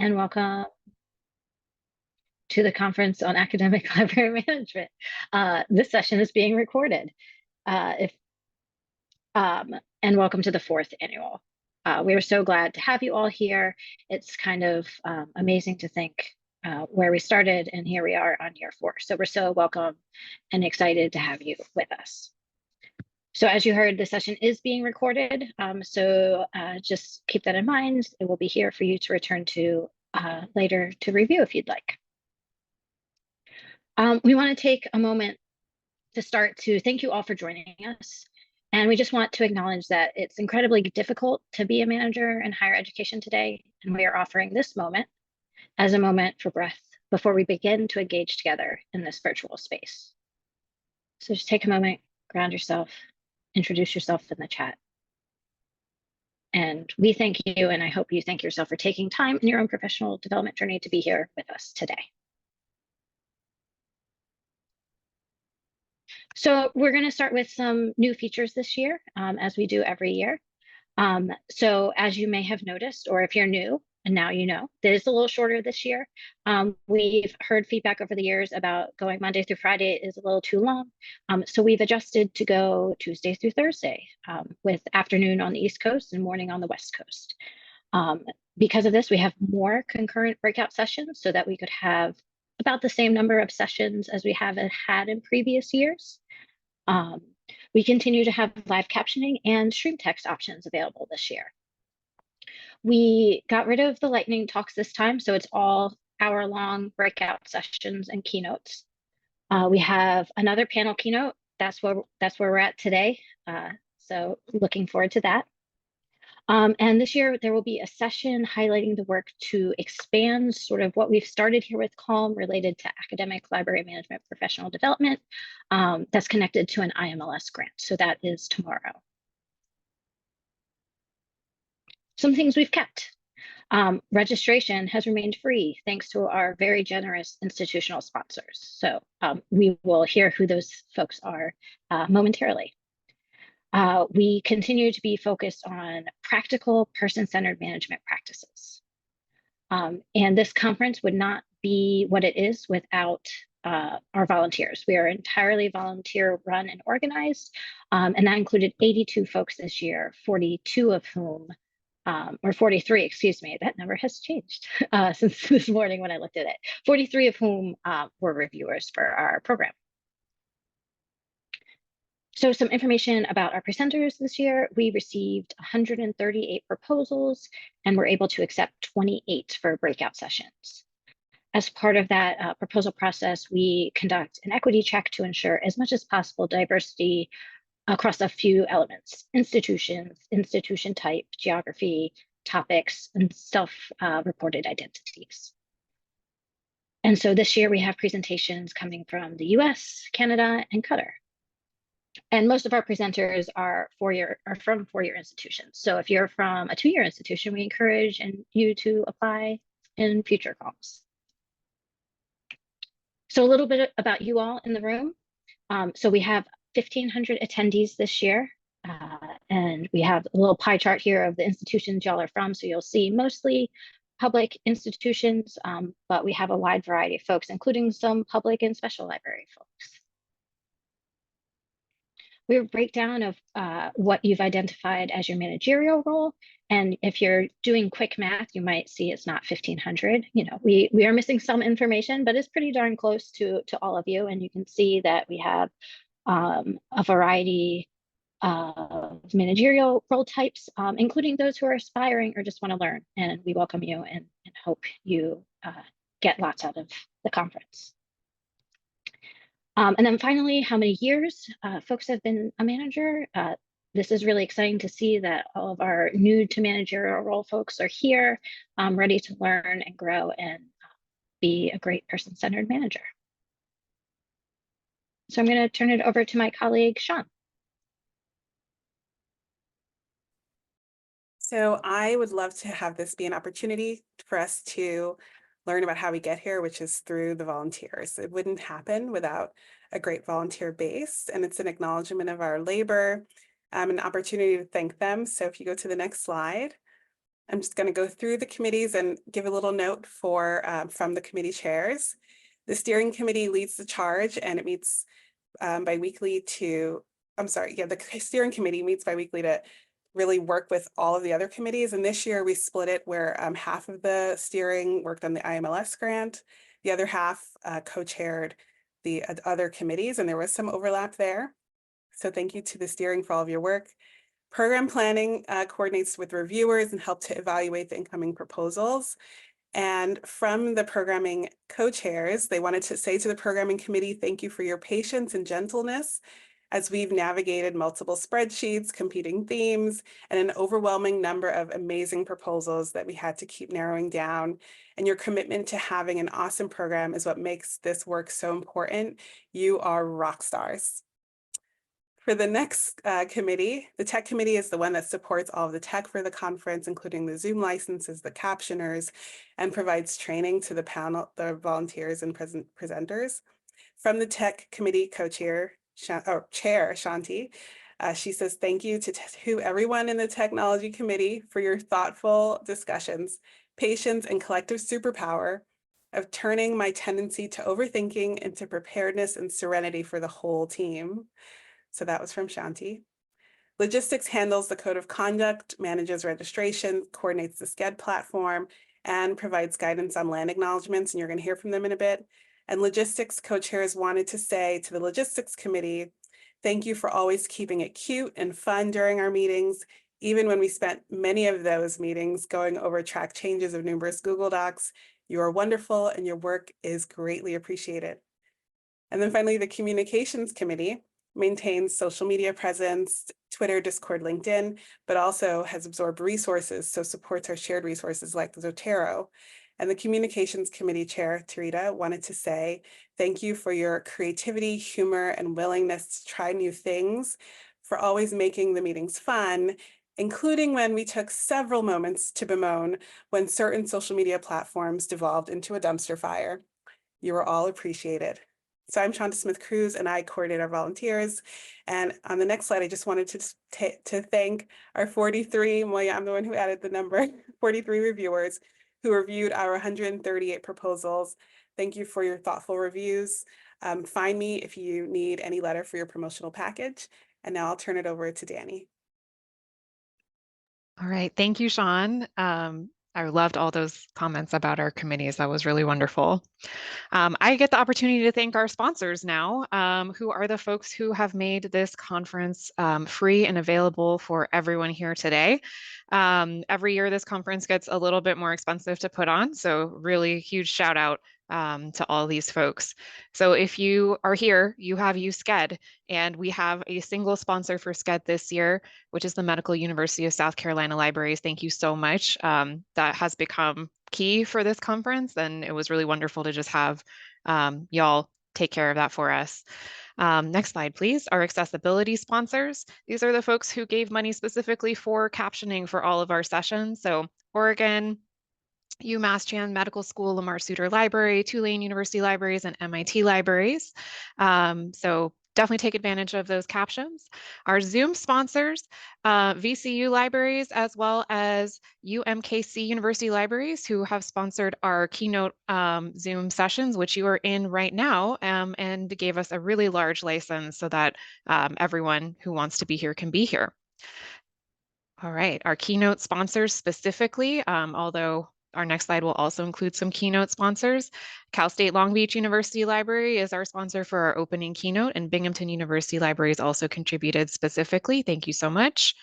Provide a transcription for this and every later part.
and welcome to the Conference on Academic Library Management. This session is being recorded. If And welcome to the fourth annual. We are so glad to have you all here. It's kind of amazing to think where we started, and here we are on year 4. So we're so welcome and excited to have you with us. So as you heard, the session is being recorded. So just keep that in mind. It will be here for you to return to later to review if you'd like. We want to take a moment to start to thank you all for joining us. And we just want to acknowledge that it's incredibly difficult to be a manager in higher education today. And we are offering this moment as a moment for breath before we begin to engage together in this virtual space. So just take a moment, ground yourself, introduce yourself in the chat. And we thank you, and I hope you thank yourself for taking time in your own professional development journey to be here with us today. So we're going to start with some new features this year, as we do every year. So as you may have noticed, or if you're new, and now you know, it is a little shorter this year. We've heard feedback over the years about going Monday through Friday is a little too long. So we've adjusted to go Tuesday through Thursday, with afternoon on the East Coast and morning on the West Coast. Because of this, we have more concurrent breakout sessions so that we could have about the same number of sessions as we have had in previous years. We continue to have live captioning and stream text options available this year. We got rid of the lightning talks this time, so it's all hour-long breakout sessions and keynotes. We have another panel keynote. That's where we're at today. So looking forward to that. And this year, there will be a session highlighting the work to expand sort of what we've started here with CALM related to academic library management professional development that's connected to an IMLS grant. So that is tomorrow. Some things we've kept. Registration has remained free thanks to our very generous institutional sponsors. So we will hear who those folks are momentarily. We continue to be focused on practical person-centered management practices. And this conference would not be what it is without our volunteers. We are entirely volunteer run and organized, and that included 82 folks this year, 42 of whom, or 43, excuse me, that number has changed since this morning when I looked at it, 43 of whom were reviewers for our program. So some information about our presenters this year. We received 138 proposals and were able to accept 28 for breakout sessions. As part of that proposal process, we conduct an equity check to ensure as much as possible diversity across a few elements: institutions, institution type, geography, topics, and self-reported identities. And so this year we have presentations coming from the US, Canada, and Qatar. And most of our presenters are from four-year institutions. So if you're from a 2-year institution, we encourage you to apply in future calls. So a little bit about you all in the room. So we have 1,500 attendees this year. And we have a little pie chart here of the institutions y'all are from. So you'll see mostly public institutions, but we have a wide variety of folks, including some public and special library folks. We have a breakdown of what you've identified as your managerial role. And if you're doing quick math, you might see it's not 1,500. You know, we are missing some information, but it's pretty darn close to all of you. And you can see that we have a variety of managerial role types, including those who are aspiring or just want to learn. And we welcome you and hope you get lots out of the conference. And then finally, how many years folks have been a manager. This is really exciting to see that all of our new to managerial role folks are here, ready to learn and grow and be a great person-centered manager. So I'm going to turn it over to my colleague, Sean. So I would love to have this be an opportunity for us to learn about how we get here, which is through the volunteers. It wouldn't happen without a great volunteer base, and it's an acknowledgement of our labor, an opportunity to thank them. So if you go to the next slide, I'm just going to go through the committees and give a little note for from the committee chairs. The steering committee leads the charge, and it meets bi-weekly to, the steering committee meets bi-weekly to really work with all of the other committees. And this year we split it where half of the steering worked on the IMLS grant, the other half co-chaired the other committees, and there was some overlap there. So thank you to the steering for all of your work. Program planning coordinates with reviewers and help to evaluate the incoming proposals. And from the programming co-chairs, they wanted to say to the programming committee, thank you for your patience and gentleness as we've navigated multiple spreadsheets, competing themes, and an overwhelming number of amazing proposals that we had to keep narrowing down. And your commitment to having an awesome program is what makes this work so important. You are rock stars. For the next committee, the tech committee is the one that supports all of the tech for the conference, including the Zoom licenses, the captioners, and provides training to the panel, the volunteers and presenters. From the tech committee co-chair, chair Shanti, she says, thank you to everyone in the technology committee for your thoughtful discussions, patience, and collective superpower of turning my tendency to overthinking into preparedness and serenity for the whole team. So that was from Shanti. Logistics handles the code of conduct, manages registration, coordinates the SCED platform, and provides guidance on land acknowledgements, and you're going to hear from them in a bit. And logistics co-chairs wanted to say to the logistics committee, thank you for always keeping it cute and fun during our meetings, even when we spent many of those meetings going over track changes of numerous Google Docs. You are wonderful and your work is greatly appreciated. And then finally, the communications committee maintains social media presence, Twitter, Discord, LinkedIn, but also has absorbed resources, so supports our shared resources like Zotero. And the communications committee chair, Tarita, wanted to say, thank you for your creativity, humor, and willingness to try new things, for always making the meetings fun, including when we took several moments to bemoan when certain social media platforms devolved into a dumpster fire. You are all appreciated. So I'm Shanta Smith-Cruz, and I coordinate our volunteers. And on the next slide, I just wanted to thank our 43, well, yeah, I'm the one who added the number, 43 reviewers who reviewed our 138 proposals. Thank you for your thoughtful reviews. Find me if you need any letter for your promotional package. And now I'll turn it over to Danny. All right, thank you, Sean. I loved all those comments about our committees. That was really wonderful. I get the opportunity to thank our sponsors now, who are the folks who have made this conference free and available for everyone here today. Every year, this conference gets a little bit more expensive to put on, so really huge shout out to all these folks. So if you are here, you have used SCED, and we have a single sponsor for SCED this year, which is the Medical University of South Carolina Libraries. Thank you so much. That has become key for this conference, and it was really wonderful to just have y'all take care of that for us. Next slide, please. Our accessibility sponsors. These are the folks who gave money specifically for captioning for all of our sessions. So Oregon, UMass Chan Medical School, Lamar Suter Library, Tulane University Libraries, and MIT Libraries. So definitely take advantage of those captions. Our Zoom sponsors, VCU Libraries, as well as UMKC University Libraries, who have sponsored our Keynote Zoom sessions, which you are in right now, and gave us a really large license so that everyone who wants to be here can be here. All right, our Keynote sponsors specifically, although our next slide will also include some Keynote sponsors. Cal State Long Beach University Library is our sponsor for our opening Keynote, and Binghamton University Libraries also contributed specifically. Thank you so much.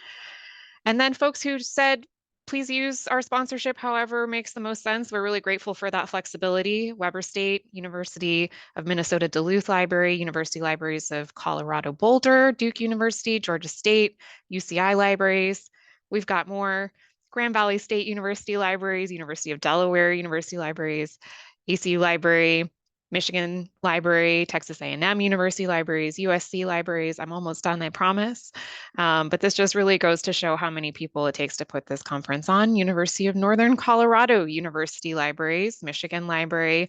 And then folks who said, please use our sponsorship however makes the most sense. We're really grateful for that flexibility. Weber State, University of Minnesota Duluth Library, University Libraries of Colorado Boulder, Duke University, Georgia State, UCI Libraries. We've got more. Grand Valley State University Libraries, University of Delaware University Libraries, ECU Library, Michigan Library, Texas A&M University Libraries, USC Libraries. I'm almost done, I promise. But this just really goes to show how many people it takes to put this conference on. University of Northern Colorado University Libraries, Michigan Library,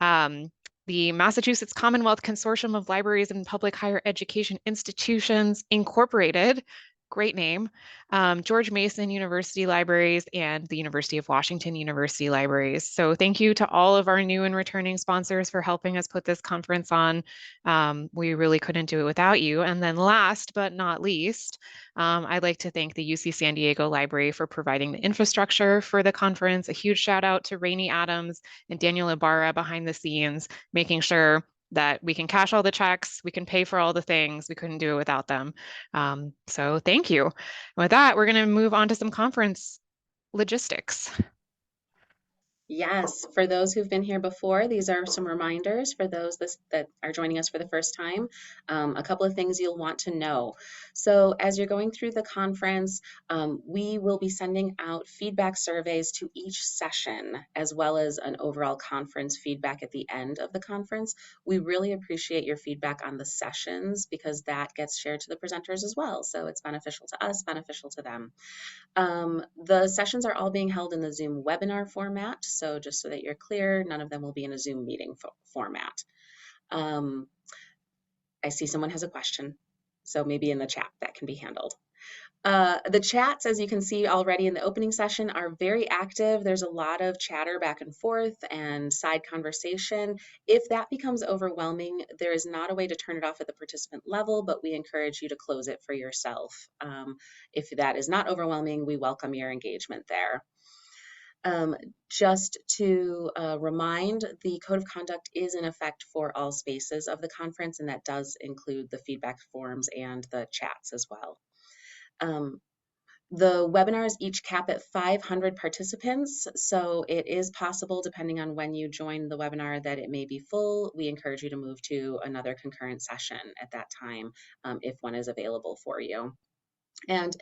the Massachusetts Commonwealth Consortium of Libraries and Public Higher Education Institutions Incorporated, great name, George Mason University Libraries, and the University of Washington University Libraries. So thank you to all of our new and returning sponsors for helping us put this conference on. We really couldn't do it without you. And then last but not least, I'd like to thank the UC San Diego Library for providing the infrastructure for the conference. A huge shout out to Rainey Adams and Daniel Ibarra behind the scenes, making sure that we can cash all the checks, we can pay for all the things. We couldn't do it without them. So thank you. With that, we're going to move on to some conference logistics. Yes, for those who've been here before, these are some reminders for those that are joining us for the first time. A couple of things you'll want to know. So as you're going through the conference, we will be sending out feedback surveys to each session, as well as an overall conference feedback at the end of the conference. We really appreciate your feedback on the sessions because that gets shared to the presenters as well. So it's beneficial to us, beneficial to them. The sessions are all being held in the Zoom webinar format. So just so that you're clear, none of them will be in a Zoom meeting format. I see someone has a question, so maybe in the chat that can be handled. The chats, as you can see already in the opening session, are very active. There's a lot of chatter back and forth and side conversation. If that becomes overwhelming, there is not a way to turn it off at the participant level, but we encourage you to close it for yourself. If that is not overwhelming, we welcome your engagement there. Just to remind, the code of conduct is in effect for all spaces of the conference, and that does include the feedback forms and the chats as well. The webinars each cap at 500 participants, so it is possible, depending on when you join the webinar, that it may be full. We encourage you to move to another concurrent session at that time if one is available for you. And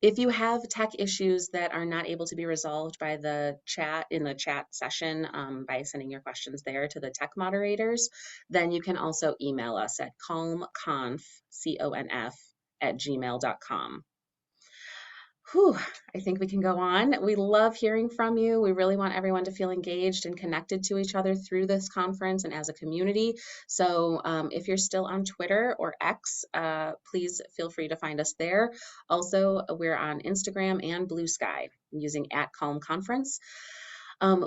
if you have tech issues that are not able to be resolved by the chat in the chat session by sending your questions there to the tech moderators, then you can also email us at calmconf, C-O-N-F, @gmail.com. Whew, I think we can go on. We love hearing from you. We really want everyone to feel engaged and connected to each other through this conference and as a community. So if you're still on Twitter or X, please feel free to find us there. Also, we're on Instagram and Blue Sky using @CalmConference.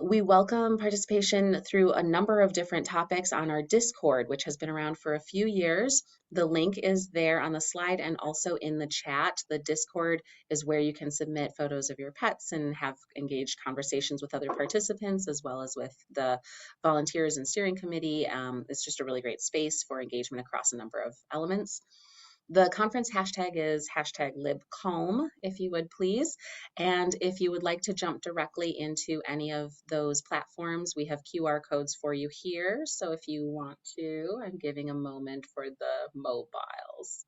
We welcome participation through a number of different topics on our Discord, which has been around for a few years. The link is there on the slide and also in the chat. The Discord is where you can submit photos of your pets and have engaged conversations with other participants, as well as with the volunteers and steering committee. It's just a really great space for engagement across a number of elements. The conference hashtag is #LibCalm, if you would please. And if you would like to jump directly into any of those platforms, we have QR codes for you here. So if you want to, I'm giving a moment for the mobiles.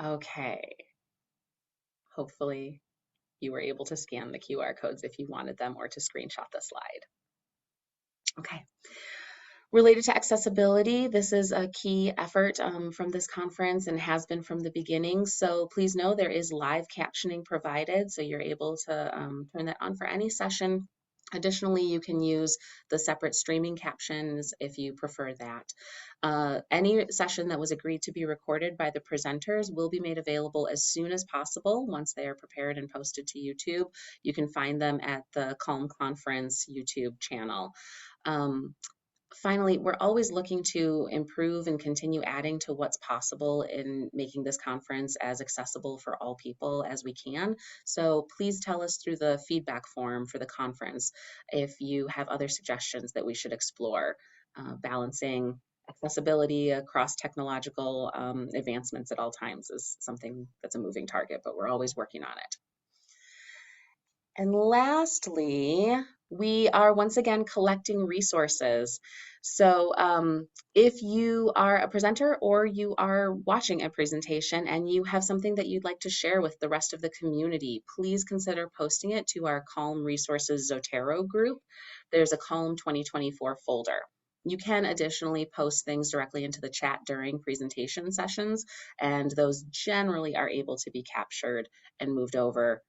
Okay. Hopefully you were able to scan the QR codes if you wanted them or to screenshot the slide. Okay. Related to accessibility, this is a key effort from this conference and has been from the beginning. So please know there is live captioning provided, so you're able to turn that on for any session. Additionally, you can use the separate streaming captions if you prefer that. Any session that was agreed to be recorded by the presenters will be made available as soon as possible once they are prepared and posted to YouTube. You can find them at the Calm Conference YouTube channel. Finally, we're always looking to improve and continue adding to what's possible in making this conference as accessible for all people as we can. So please tell us through the feedback form for the conference if you have other suggestions that we should explore. Balancing accessibility across technological advancements at all times is something that's a moving target, but we're always working on it. And lastly, we are once again collecting resources. So if you are a presenter or you are watching a presentation and you have something that you'd like to share with the rest of the community, please consider posting it to our Calm Resources Zotero group. There's a Calm 2024 folder. You can additionally post things directly into the chat during presentation sessions, and those generally are able to be captured and moved over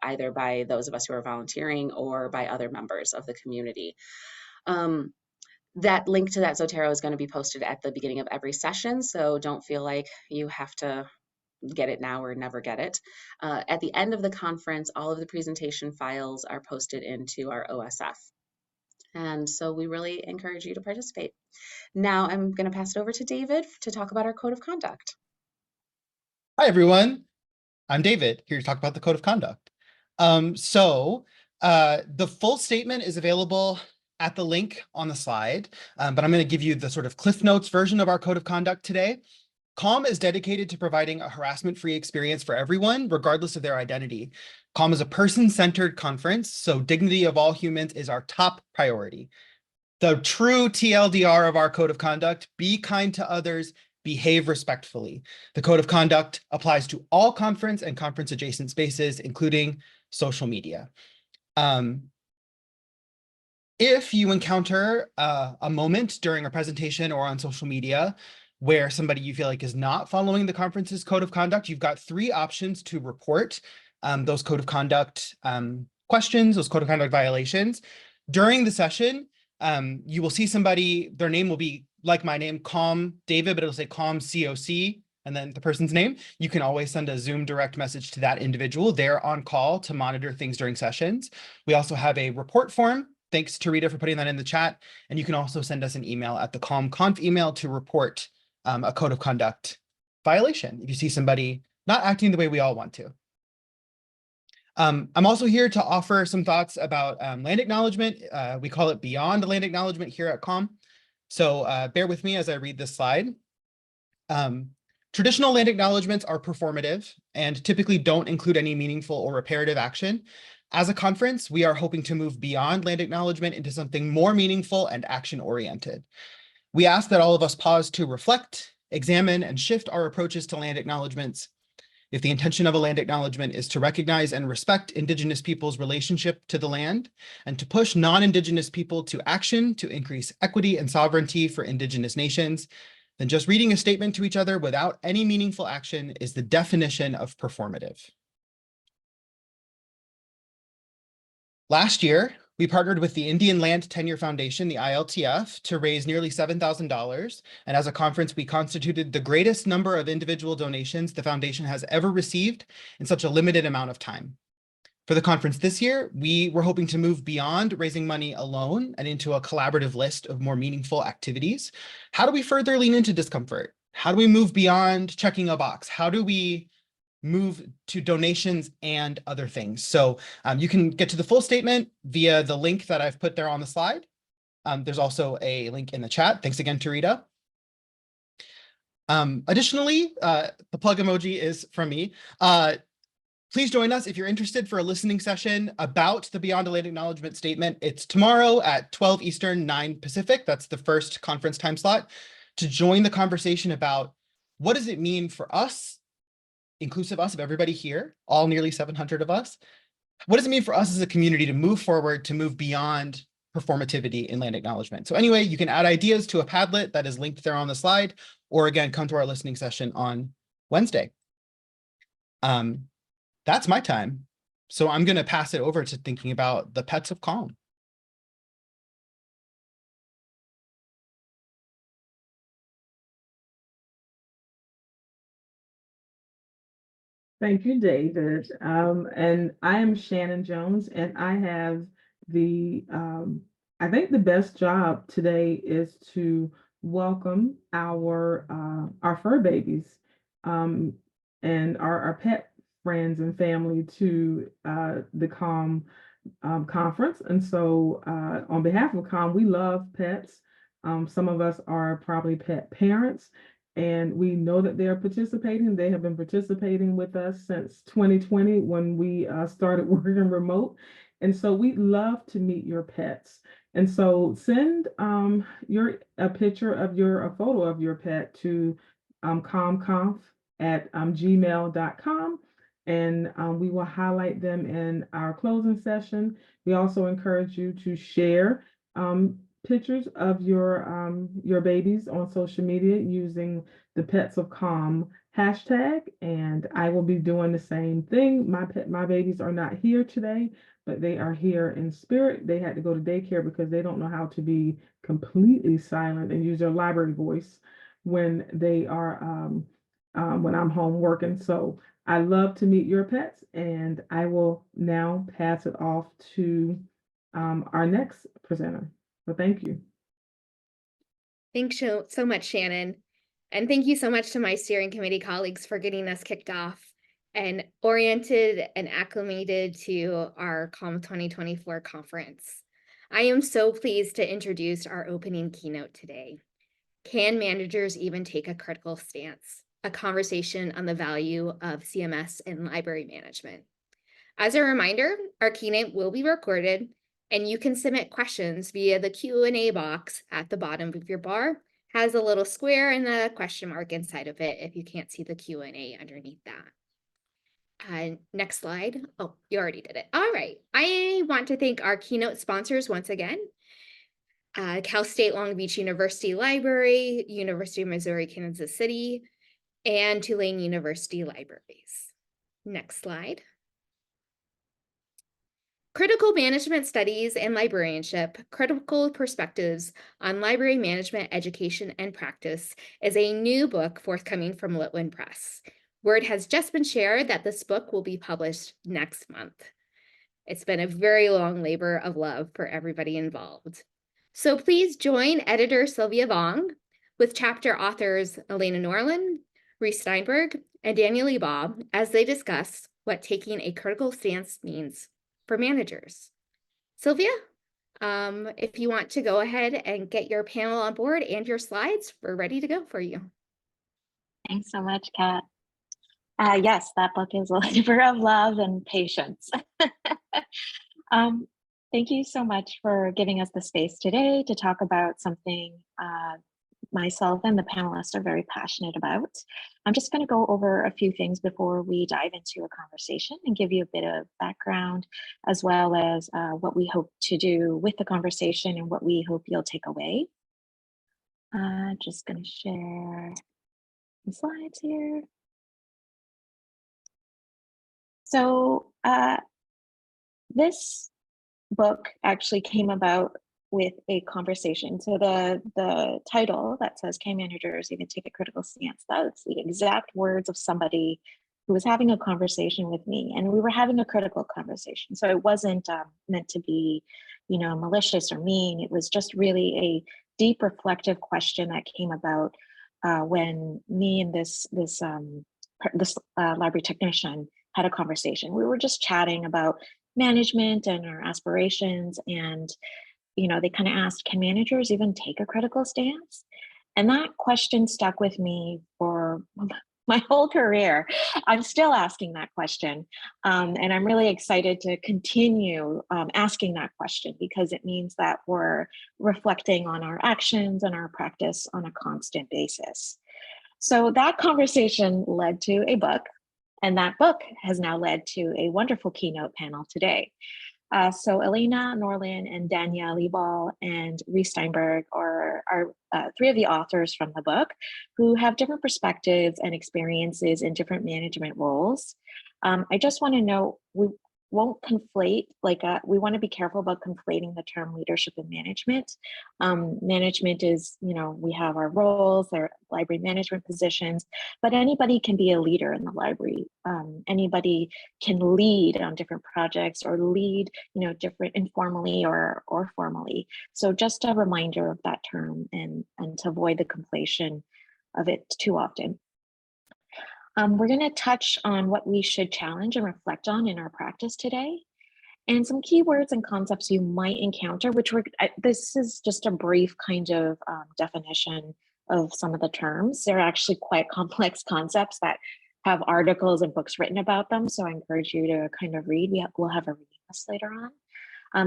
either by those of us who are volunteering or by other members of the community. That link to that Zotero is going to be posted at the beginning of every session, so don't feel like you have to get it now or never get it. At the end of the conference, all of the presentation files are posted into our OSF. And so we really encourage you to participate. Now I'm going to pass it over to David to talk about our code of conduct. Hi, everyone. I'm David, here to talk about the code of conduct. The full statement is available at the link on the slide, but I'm going to give you the sort of Cliff Notes version of our code of conduct today. Calm is dedicated to providing a harassment-free experience for everyone, regardless of their identity. Calm is a person-centered conference, so dignity of all humans is our top priority. The true TLDR of our code of conduct: be kind to others, behave respectfully. The code of conduct applies to all conference and conference adjacent spaces, including social media. If you encounter a moment during a presentation or on social media where somebody you feel like is not following the conference's code of conduct, you've got 3 options to report those code of conduct questions, those code of conduct violations. During the session, you will see somebody, their name will be like my name, Calm David, but it'll say Calm COC, and then the person's name. You can always send a Zoom direct message to that individual. They're on call to monitor things during sessions. We also have a report form. Thanks to Rita for putting that in the chat. And you can also send us an email at the CalmConf email to report a code of conduct violation if you see somebody not acting the way we all want to. I'm also here to offer some thoughts about land acknowledgement. We call it Beyond Land Acknowledgement here at Calm. So bear with me as I read this slide. Traditional land acknowledgements are performative and typically don't include any meaningful or reparative action. As a conference, we are hoping to move beyond land acknowledgement into something more meaningful and action-oriented. We ask that all of us pause to reflect, examine, and shift our approaches to land acknowledgements. If the intention of a land acknowledgement is to recognize and respect Indigenous people's relationship to the land and to push non-Indigenous people to action to increase equity and sovereignty for Indigenous nations, then just reading a statement to each other without any meaningful action is the definition of performative. Last year, we partnered with the Indian Land Tenure Foundation, the ILTF, to raise nearly $7,000. And as a conference, we constituted the greatest number of individual donations the foundation has ever received in such a limited amount of time. For the conference this year, we were hoping to move beyond raising money alone and into a collaborative list of more meaningful activities. How do we further lean into discomfort? How do we move beyond checking a box? How do we move to donations and other things? So you can get to the full statement via the link that I've put there on the slide. There's also a link in the chat. Thanks again to Rita. Additionally, the plug emoji is from me. Please join us if you're interested for a listening session about the Beyond a Land Acknowledgement statement. It's tomorrow at 12 Eastern, 9 Pacific. That's the first conference time slot, to join the conversation about what does it mean for us, inclusive us of everybody here, all nearly 700 of us. What does it mean for us as a community to move forward, to move beyond performativity in land acknowledgement? So anyway, you can add ideas to a Padlet that is linked there on the slide, or again, come to our listening session on Wednesday. That's my time. So I'm going to pass it over to thinking about the pets of calm. Thank you, David. And I am Shannon Jones, and I have the, I think the best job today is to welcome our fur babies and our pet friends and family to the Calm conference. And so on behalf of Calm, we love pets. Some of us are probably pet parents, and we know that they are participating. They have been participating with us since 2020 when we started working remote. And so we'd love to meet your pets. And so send a photo of your pet to calmconf@gmail.com. And we will highlight them in our closing session. We also encourage you to share pictures of your babies on social media using the Pets of Calm hashtag, and I will be doing the same thing. My babies are not here today, but they are here in spirit. They had to go to daycare because they don't know how to be completely silent and use their library voice when they are when I'm home working. So I love to meet your pets, and I will now pass it off to our next presenter. So thank you. Thanks so much, Shannon. And thank you so much to my steering committee colleagues for getting us kicked off and oriented and acclimated to our CALM 2024 conference. I am so pleased to introduce our opening keynote today. Can managers even take a critical stance? A conversation on the value of CMS in library management. As a reminder, our keynote will be recorded, and you can submit questions via the Q&A box at the bottom of your bar. Has a little square and a question mark inside of it if you can't see the Q&A underneath that. Next slide. Oh, you already did it. All right. I want to thank our keynote sponsors once again. Cal State Long Beach University Library, University of Missouri, Kansas City, and Tulane University Libraries. Next slide. Critical Management Studies and Librarianship, Critical Perspectives on Library Management, Education, and Practice is a new book forthcoming from Litwin Press. Word has just been shared that this book will be published next month. It's been a very long labor of love for everybody involved. So please join editor Silvia Vong with chapter authors Elaina Norlin, Reece Steinberg, and Danya Leebaw as they discuss what taking a critical stance means for managers. Silvia, if you want to go ahead and get your panel on board and your slides, we're ready to go for you. Thanks so much, Kat. Yes, that book is a labor of love and patience. Thank you so much for giving us the space today to talk about something myself and the panelists are very passionate about. I'm just going to go over a few things before we dive into a conversation and give you a bit of background, as well as what we hope to do with the conversation and what we hope you'll take away. Just going to share some slides here. So this book actually came about with a conversation. So the title that says "Can managers even take a critical stance?" That's the exact words of somebody who was having a conversation with me, and we were having a critical conversation. So it wasn't meant to be, malicious or mean. It was just really a deep, reflective question that came about when me and this library technician had a conversation. We were just chatting about management and our aspirations, and they kind of asked, can managers even take a critical stance? And that question stuck with me for my whole career. I'm still asking that question. And I'm really excited to continue asking that question, because it means that we're reflecting on our actions and our practice on a constant basis. So that conversation led to a book, and that book has now led to a wonderful keynote panel today. So Elaina, Norlin, and Danya, Leebaw, and Reece Steinberg are three of the authors from the book who have different perspectives and experiences in different management roles. I just want to know, we won't conflate, we want to be careful about conflating the term leadership and management. Management is, we have our roles, our library management positions, but anybody can be a leader in the library. Anybody can lead on different projects or lead, different informally or formally. So just a reminder of that term and to avoid the conflation of it too often. We're going to touch on what we should challenge and reflect on in our practice today, and some keywords and concepts you might encounter, this is just a brief kind of definition of some of the terms. They're actually quite complex concepts that have articles and books written about them, so I encourage you to kind of read. We'll have a reading list later on.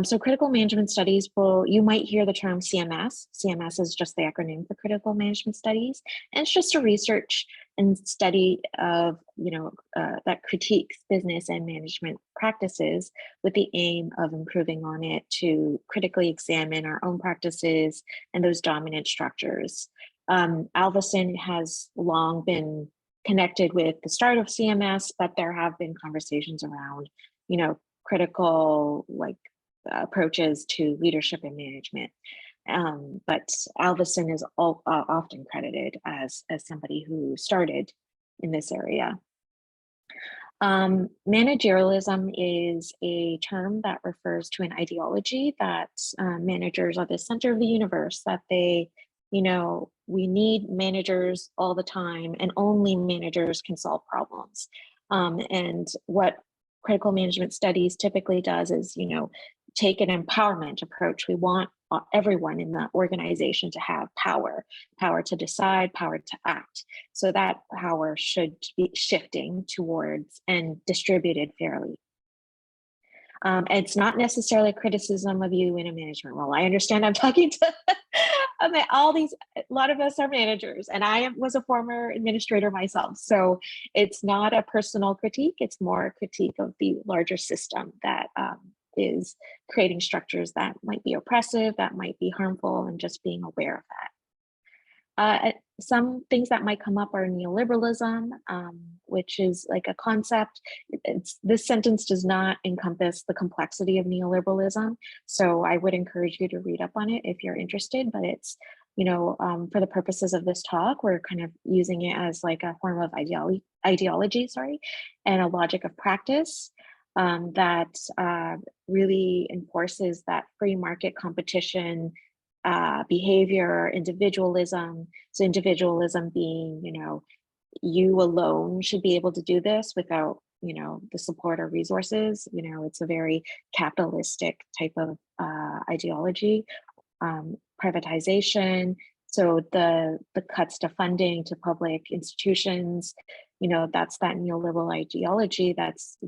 So critical management studies, you might hear the term CMS. CMS is just the acronym for critical management studies. And it's just a research and study of, that critiques business and management practices with the aim of improving on it to critically examine our own practices and those dominant structures. Alvison has long been connected with the start of CMS, but there have been conversations around, critical approaches to leadership and management. But Alvison is often credited as somebody who started in this area. Managerialism is a term that refers to an ideology that managers are the center of the universe, that they, we need managers all the time and only managers can solve problems. And what critical management studies typically does is, take an empowerment approach. We want everyone in the organization to have power to decide, power to act. So that power should be shifting towards and distributed fairly. It's not necessarily a criticism of you in a management role. I understand I'm talking to a lot of us are managers, and I was a former administrator myself. So it's not a personal critique, it's more a critique of the larger system that is creating structures that might be oppressive, that might be harmful, and just being aware of that. Some things that might come up are neoliberalism, which is like a concept. This sentence does not encompass the complexity of neoliberalism, so I would encourage you to read up on it if you're interested, but it's, for the purposes of this talk, we're kind of using it as like a form of ideology, and a logic of practice that really enforces that free market competition behavior, individualism. So individualism being, you alone should be able to do this without, the support or resources. It's a very capitalistic type of ideology. Privatization. So the cuts to funding to public institutions, that's that neoliberal ideology that's,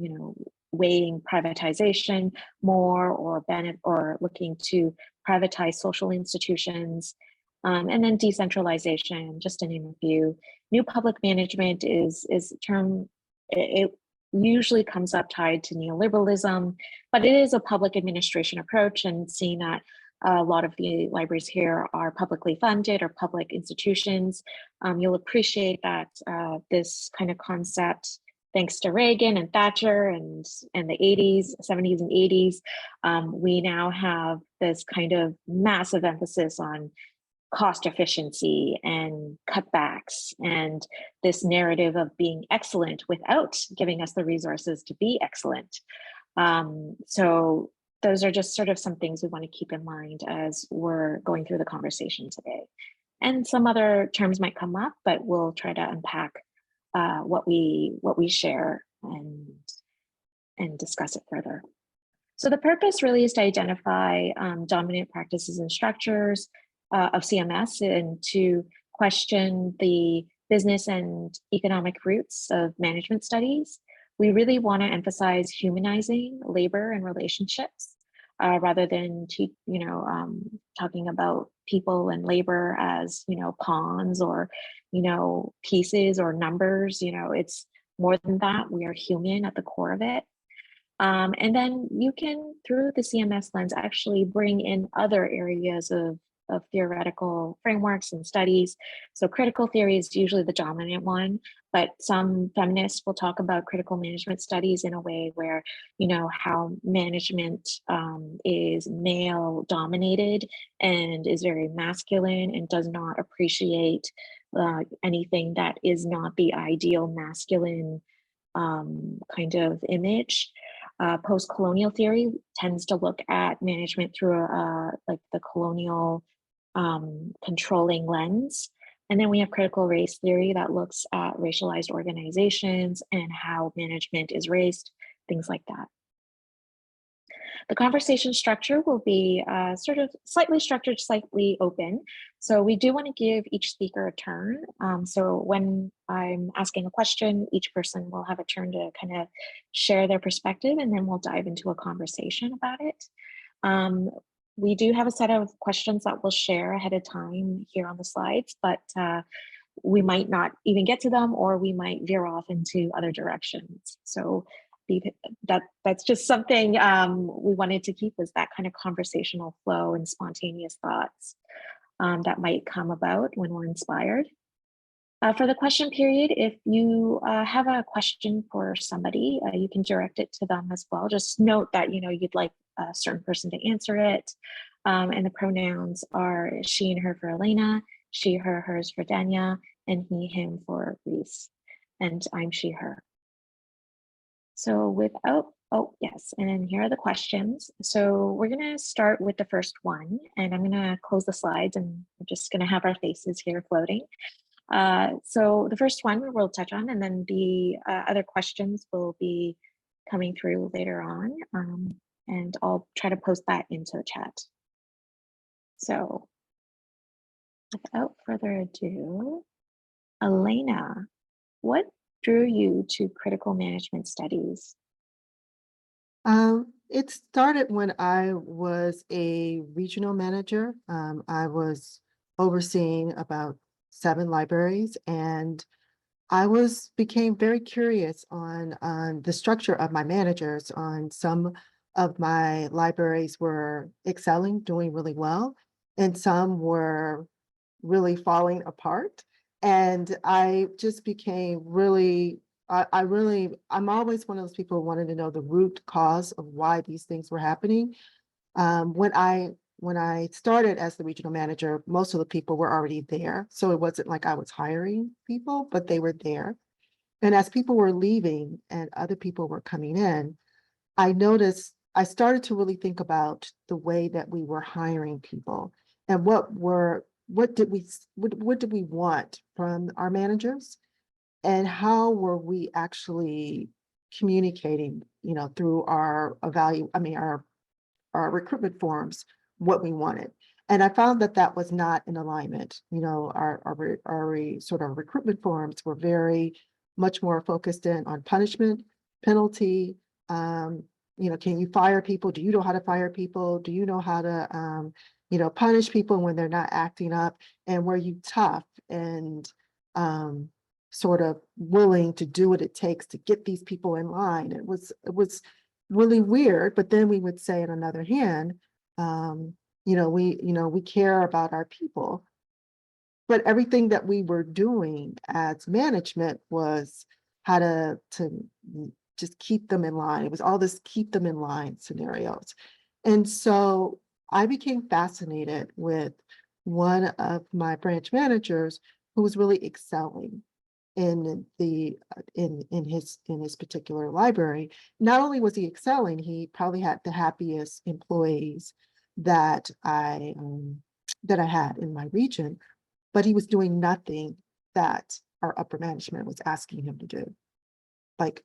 weighing privatization more or looking to privatize social institutions, and then decentralization, just to name a few. New public management is a term, it usually comes up tied to neoliberalism, but it is a public administration approach, and seeing that a lot of the libraries here are publicly funded or public institutions, you'll appreciate that this kind of concept, thanks to Reagan and Thatcher and the 80s, 70s and 80s, we now have this kind of massive emphasis on cost efficiency and cutbacks, and this narrative of being excellent without giving us the resources to be excellent. So those are just sort of some things we want to keep in mind as we're going through the conversation today. And some other terms might come up, but we'll try to unpack what we share and discuss it further. So the purpose really is to identify dominant practices and structures of CMS and to question the business and economic roots of management studies. We really want to emphasize humanizing labor and relationships rather than talking about people and labor as pawns or pieces or numbers. It's more than that. We are human at the core of it. And then you can, through the CMS lens, actually bring in other areas of theoretical frameworks and studies. So critical theory is usually the dominant one, but some feminists will talk about critical management studies in a way where, how management is male dominated and is very masculine and does not appreciate anything that is not the ideal masculine kind of image. Post-colonial theory tends to look at management through like the colonial controlling lens. And then we have critical race theory that looks at racialized organizations and how management is raised, things like that. The conversation structure will be sort of slightly structured, slightly open. So we do want to give each speaker a turn. So when I'm asking a question, each person will have a turn to kind of share their perspective, and then we'll dive into a conversation about it. We do have a set of questions that we'll share ahead of time here on the slides, but we might not even get to them, or we might veer off into other directions. So that's just something we wanted to keep, was that kind of conversational flow and spontaneous thoughts that might come about when we're inspired. For the question period, if you have a question for somebody, you can direct it to them as well. Just note that you'd like a certain person to answer it, and the pronouns are she and her for Elaina, she, her, hers for Danya, and he, him for Reece, and I'm she, her. So oh yes, and here are the questions. So we're gonna start with the first one, and I'm gonna close the slides, and we're just gonna have our faces here floating. So the first one we'll touch on, and then the other questions will be coming through later on, and I'll try to post that into the chat. So without further ado, Elaina, what drew you to critical management studies? It started when I was a regional manager. I was overseeing about 7 libraries, and I became very curious on the structure of my managers. On some of my libraries were excelling, doing really well, and some were really falling apart. And I just became really, I'm always one of those people who wanted to know the root cause of why these things were happening. When I started as the regional manager, most of the people were already there. So it wasn't like I was hiring people, but they were there. And as people were leaving and other people were coming in, I started to really think about the way that we were hiring people and what did we want from our managers, and how were we actually communicating, through our our recruitment forms, what we wanted. And I found that that was not in alignment. Our sort of recruitment forms were very much more focused in on punishment, penalty. Can you fire people? Do you know how to fire people? Do you know how to, punish people when they're not acting up? And were you tough and sort of willing to do what it takes to get these people in line? It was really weird. But then we would say, on another hand, we care about our people, but everything that we were doing as management was how to just keep them in line. It was all this keep them in line scenarios. And so I became fascinated with one of my branch managers who was really excelling in his particular library. Not only was he excelling, he probably had the happiest employees that I had in my region, but he was doing nothing that our upper management was asking him to do. Like,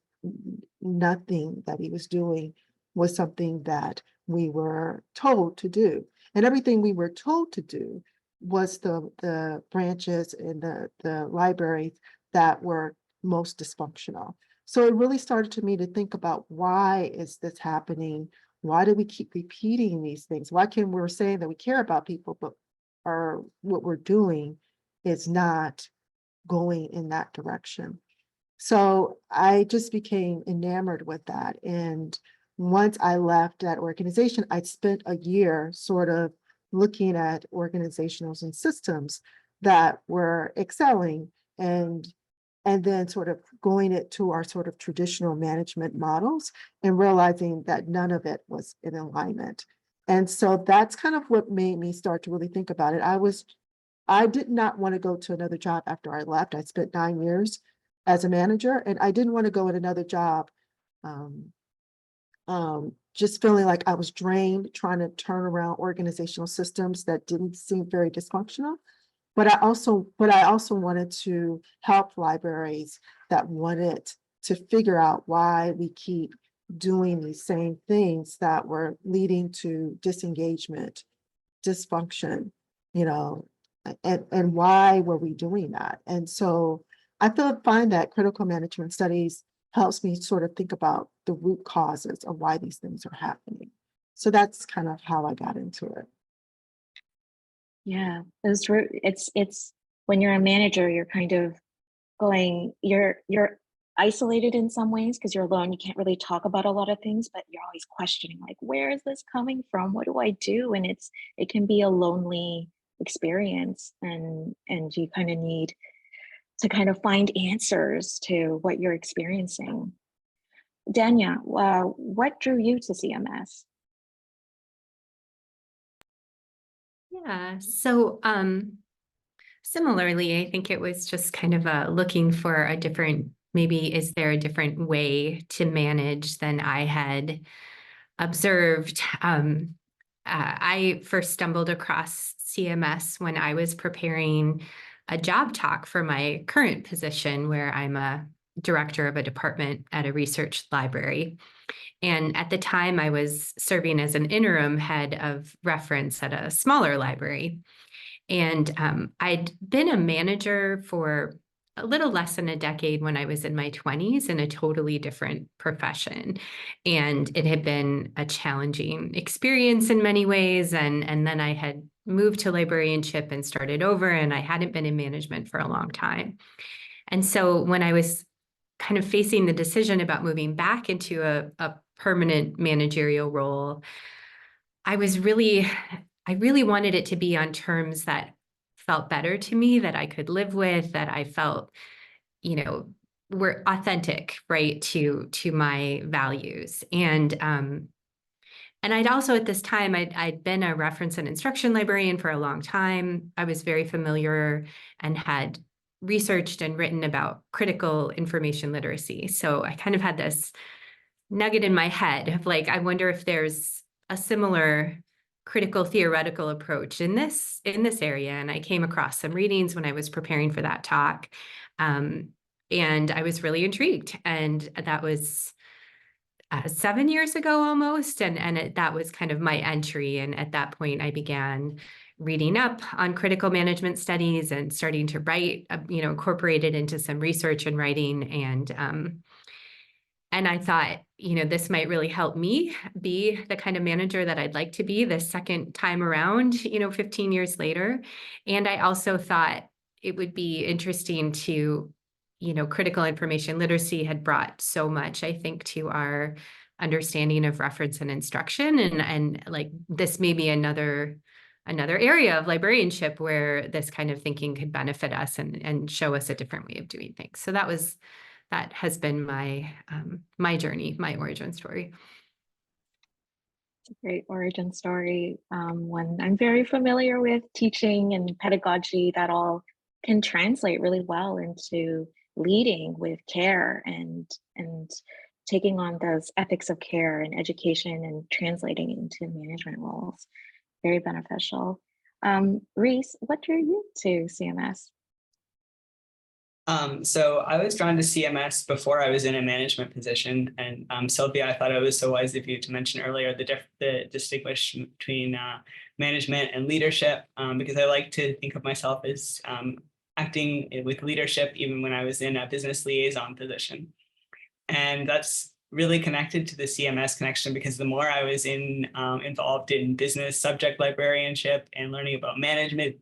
nothing that he was doing was something that we were told to do. And everything we were told to do was the branches and the libraries that were most dysfunctional. So it really started to me to think about, why is this happening? Why do we keep repeating these things? Why can we're saying that we care about people, but what we're doing is not going in that direction? So I just became enamored with that. And once I left that organization, I spent a year sort of looking at organizations and systems that were excelling, and then sort of going it to our sort of traditional management models and realizing that none of it was in alignment. And so that's kind of what made me start to really think about it. I did not want to go to another job after I left. I spent 9 years as a manager, and I didn't want to go in another job just feeling like I was drained, trying to turn around organizational systems that didn't seem very dysfunctional. But I also wanted to help libraries that wanted to figure out why we keep doing these same things that were leading to disengagement, dysfunction, and why were we doing that? And so I find that critical management studies helps me sort of think about the root causes of why these things are happening. So that's kind of how I got into it. Yeah, it's when you're a manager, you're kind of you're isolated in some ways because you're alone. You can't really talk about a lot of things, but you're always questioning, like, where is this coming from? What do I do? And it can be a lonely experience, and you kind of need to kind of find answers to what you're experiencing. Danya, what drew you to CMS? Yeah, so similarly, I think it was just kind of looking for a different, maybe is there a different way to manage than I had observed. I first stumbled across CMS when I was preparing a job talk for my current position, where I'm a director of a department at a research library. And at the time, I was serving as an interim head of reference at a smaller library. And I'd been a manager for a little less than a decade when I was in my 20s in a totally different profession. And it had been a challenging experience in many ways. And then I had moved to librarianship and started over, and I hadn't been in management for a long time. And so when I was kind of facing the decision about moving back into a permanent managerial role, I really wanted it to be on terms that felt better to me, that I could live with, that I felt, were authentic, right, to my values. And I'd also, at this time, I'd been a reference and instruction librarian for a long time. I was very familiar and had researched and written about critical information literacy. So I kind of had this nugget in my head of like, I wonder if there's a similar critical theoretical approach in this area. And I came across some readings when I was preparing for that talk. And I was really intrigued. And that was 7 years ago almost. And that was kind of my entry. And at that point, I began reading up on critical management studies and starting to write, incorporate it into some research and writing. And I thought, this might really help me be the kind of manager that I'd like to be the second time around, 15 years later. And I also thought it would be interesting to, critical information literacy had brought so much, I think, to our understanding of reference and instruction. And like, this may be another area of librarianship where this kind of thinking could benefit us and show us a different way of doing things. So that has been my journey, my origin story. It's a great origin story. One I'm very familiar with. Teaching and pedagogy, that all can translate really well into leading with care and taking on those ethics of care and education and translating into management roles. Very beneficial. Reece, what drew you to CMS? So I was drawn to CMS before I was in a management position, and Silvia, I thought it was so wise of you to mention earlier the distinguish between management and leadership, because I like to think of myself as acting with leadership even when I was in a business liaison position. And that's really connected to the CMS connection, because the more I was involved in business subject librarianship and learning about management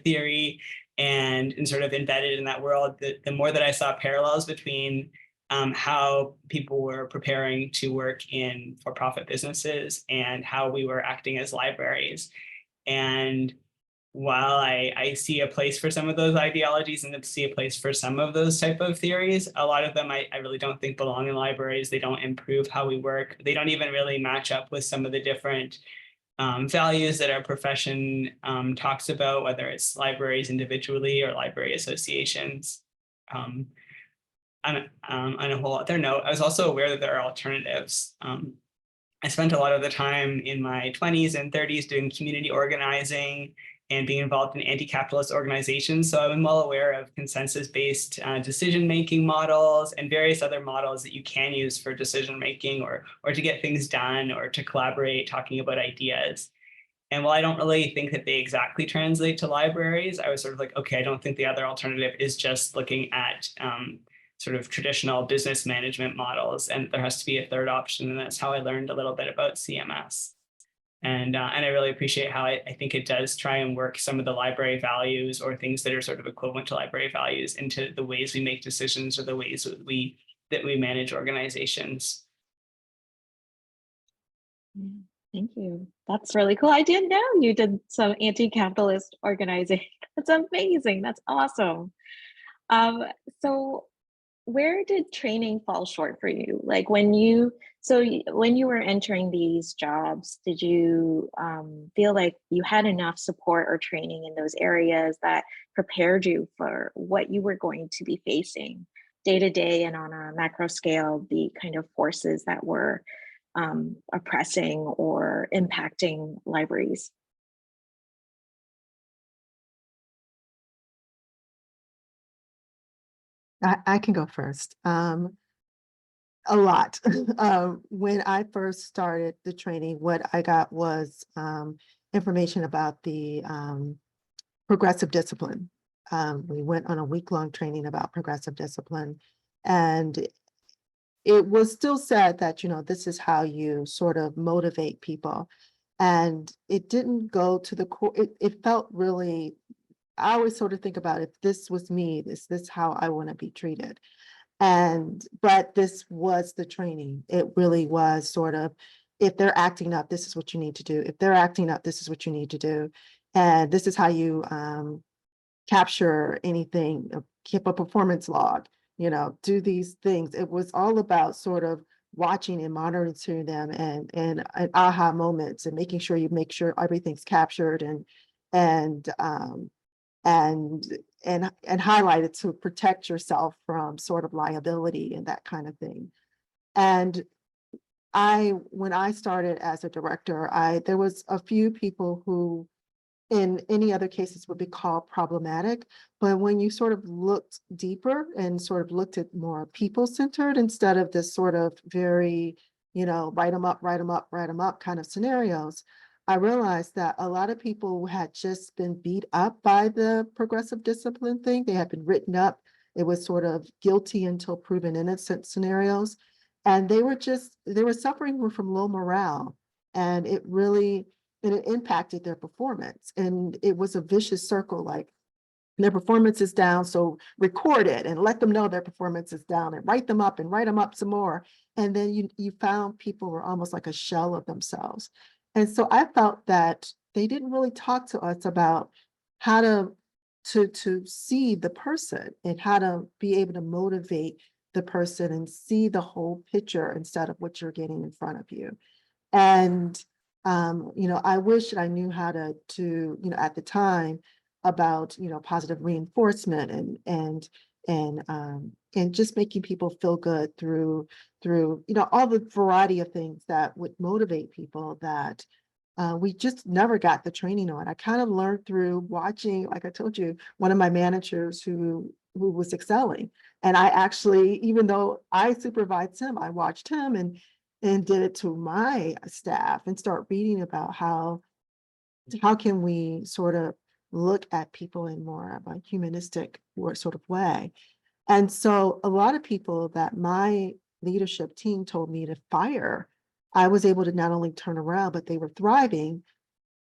theory and sort of embedded in that world, the more that I saw parallels between how people were preparing to work in for-profit businesses and how we were acting as libraries. And while I see a place for some of those ideologies and see a place for some of those type of theories, a lot of them I really don't think belong in libraries. They don't improve how we work. They don't even really match up with some of the different values that our profession talks about, whether it's libraries individually or library associations. On a whole other note, I was also aware that there are alternatives. I spent a lot of the time in my 20s and 30s doing community organizing and being involved in anti-capitalist organizations. So I'm well aware of consensus-based decision-making models and various other models that you can use for decision-making or to get things done or to collaborate, talking about ideas. And while I don't really think that they exactly translate to libraries, I was sort of like, okay, I don't think the other alternative is just looking at sort of traditional business management models. And there has to be a third option. And that's how I learned a little bit about CMS. And I really appreciate how I think it does try and work some of the library values or things that are sort of equivalent to library values into the ways we make decisions or the ways that we manage organizations. Thank you. That's really cool. I didn't know you did some anti-capitalist organizing. That's amazing. That's awesome. Um, so where did training fall short for you? Like when you, when you were entering these jobs, did you feel like you had enough support or training in those areas that prepared you for what you were going to be facing day to day and on a macro scale, the kind of forces that were oppressing or impacting libraries? I can go first. A lot. When I first started the training, what I got was information about the progressive discipline. We went on a week-long training about progressive discipline, and it was still said that, you know, this is how you sort of motivate people. And it didn't go to the core. It felt really, I always sort of think about, if this was me, is this how I want to be treated? But this was the training. It really was sort of, if they're acting up, this is what you need to do. If they're acting up, this is what you need to do. And this is how you capture anything, keep a performance log, you know, do these things. It was all about sort of watching and monitoring them and aha moments and making sure you make sure everything's captured and and highlighted to protect yourself from sort of liability and that kind of thing. And when I started as a director, there was a few people who in any other cases would be called problematic. But when you sort of looked deeper and sort of looked at more people-centered instead of this sort of very, you know, write them up, write them up, write them up kind of scenarios, I realized that a lot of people had just been beat up by the progressive discipline thing. They had been written up. It was sort of guilty until proven innocent scenarios. And they were suffering from low morale. And it impacted their performance. And it was a vicious circle, like their performance is down, so record it and let them know their performance is down and write them up and write them up some more. And then you found people were almost like a shell of themselves. And so I felt that they didn't really talk to us about how to see the person and how to be able to motivate the person and see the whole picture instead of what you're getting in front of you. And you know, I wish I knew how to, you know, at the time about, you know, positive reinforcement and just making people feel good through, you know, all the variety of things that would motivate people that we just never got the training on. I kind of learned through watching, like I told you, one of my managers who was excelling. And I actually, even though I supervised him, I watched him and did it to my staff and start reading about how can we sort of look at people in more of a humanistic sort of way. And so a lot of people that my leadership team told me to fire, I was able to not only turn around, but they were thriving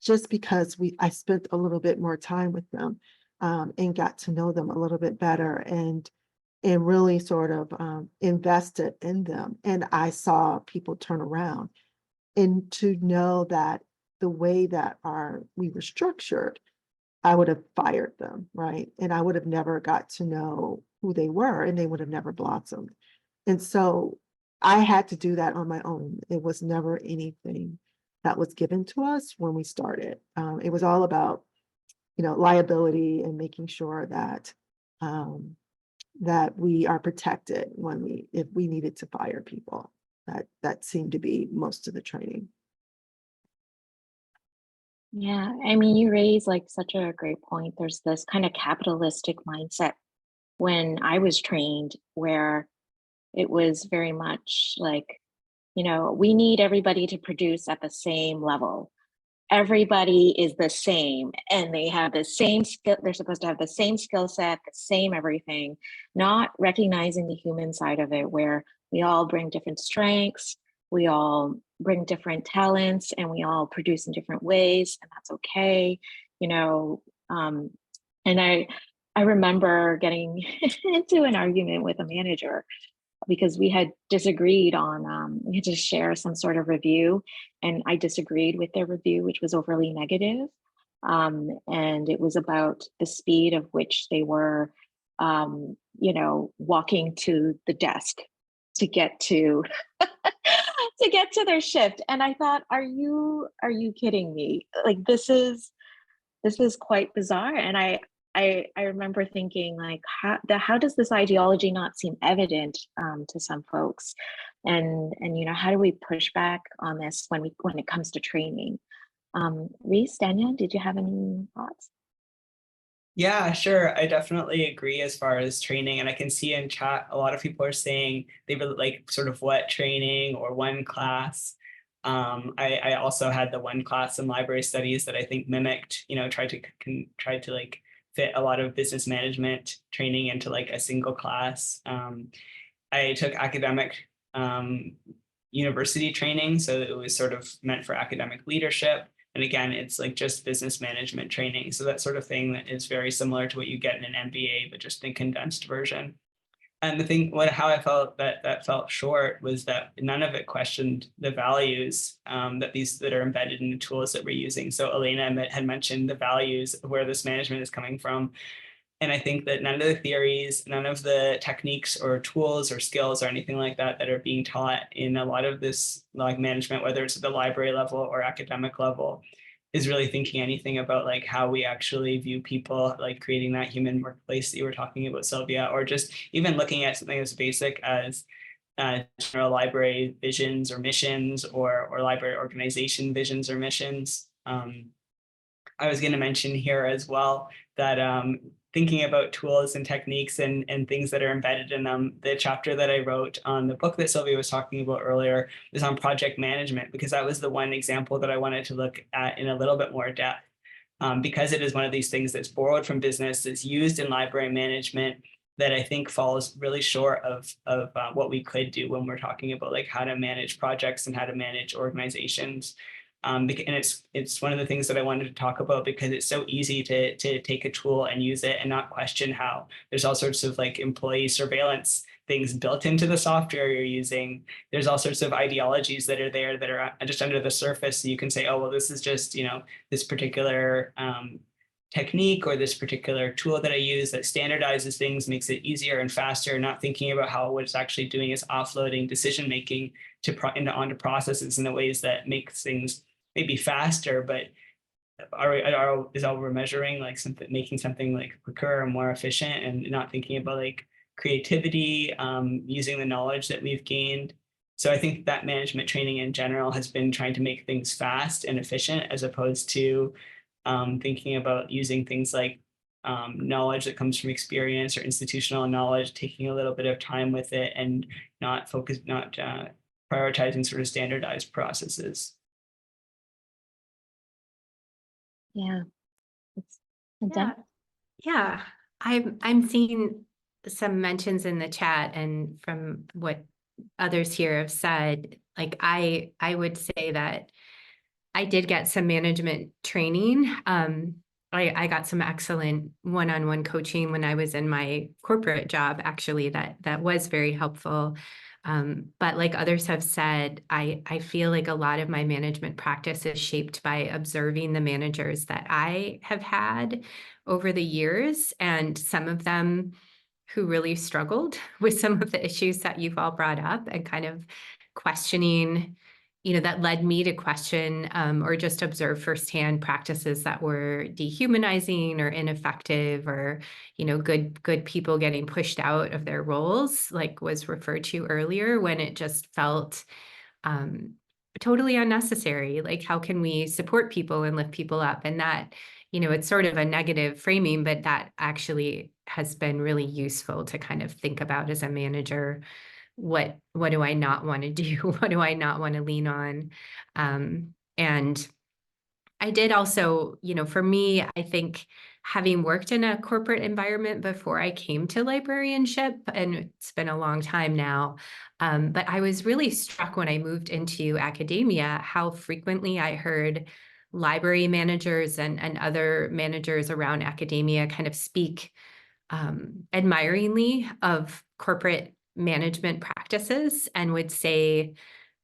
just because I spent a little bit more time with them and got to know them a little bit better and really sort of invested in them. And I saw people turn around, and to know that the way that we were structured, I would have fired them, right? And I would have never got to know who they were, and they would have never blossomed. And so I had to do that on my own. It was never anything that was given to us when we started. It was all about, you know, liability and making sure that that we are protected if we needed to fire people. That seemed to be most of the training. Yeah, I mean, you raise like such a great point. There's this kind of capitalistic mindset when I was trained where it was very much like, you know, we need everybody to produce at the same level. Everybody is the same and they have the same skill. They're supposed to have the same skill set, the same everything, not recognizing the human side of it where we all bring different strengths, we all bring different talents, and we all produce in different ways, and that's okay, you know. And I remember getting into an argument with a manager because we had disagreed on, we had to share some sort of review, and I disagreed with their review, which was overly negative. And it was about the speed of which they were, walking to the desk to get to to get to their shift. And I thought, are you kidding me? Like, this is quite bizarre. And I remember thinking, like, how does this ideology not seem evident to some folks? And how do we push back on this when it comes to training? Reece, Danya, did you have any thoughts? Yeah, sure. I definitely agree as far as training. And I can see in chat, a lot of people are saying they really like sort of what training or one class. I also had the one class in library studies that I think mimicked, tried to like fit a lot of business management training into like a single class. I took academic university training, so it was sort of meant for academic leadership. And again, it's like just business management training. So that sort of thing that is very similar to what you get in an MBA, but just in condensed version. And the thing, how I felt that felt short was that none of it questioned the values that are embedded in the tools that we're using. So Elaina had mentioned the values of where this management is coming from. And I think that none of the theories, none of the techniques or tools or skills or anything like that that are being taught in a lot of this like management, whether it's at the library level or academic level, is really thinking anything about like how we actually view people, like creating that human workplace that you were talking about, Silvia, or just even looking at something as basic as general library visions or missions or library organization visions or missions. I was going to mention here as well that thinking about tools and techniques and things that are embedded in them, the chapter that I wrote on the book that Silvia was talking about earlier is on project management, because that was the one example that I wanted to look at in a little bit more depth, because it is one of these things that's borrowed from business, that's used in library management, that I think falls really short of what we could do when we're talking about like how to manage projects and how to manage organizations. And it's one of the things that I wanted to talk about because it's so easy to take a tool and use it and not question how. There's all sorts of like employee surveillance things built into the software you're using. There's all sorts of ideologies that are there that are just under the surface. So you can say, oh, well, this is just, this particular technique or this particular tool that I use that standardizes things, makes it easier and faster, not thinking about how what it's actually doing is offloading decision-making onto processes in the ways that make things maybe faster, but is all we're measuring like making something like quicker or more efficient, and not thinking about like creativity, using the knowledge that we've gained. So I think that management training in general has been trying to make things fast and efficient, as opposed to thinking about using things like knowledge that comes from experience or institutional knowledge, taking a little bit of time with it and not prioritizing sort of standardized processes. Yeah. Yeah. I'm seeing some mentions in the chat, and from what others here have said, like I would say that I did get some management training. I got some excellent one-on-one coaching when I was in my corporate job, actually, that was very helpful. But like others have said, I feel like a lot of my management practice is shaped by observing the managers that I have had over the years, and some of them who really struggled with some of the issues that you've all brought up, and kind of questioning, that led me to question or just observe firsthand practices that were dehumanizing or ineffective, or, good people getting pushed out of their roles, like was referred to earlier, when it just felt totally unnecessary. Like, how can we support people and lift people up? And that, it's sort of a negative framing, but that actually has been really useful to kind of think about as a manager. What do I not want to do? What do I not want to lean on? And I did also, for me, I think having worked in a corporate environment before I came to librarianship, and it's been a long time now, but I was really struck when I moved into academia, how frequently I heard library managers and other managers around academia kind of speak admiringly of corporate management practices and would say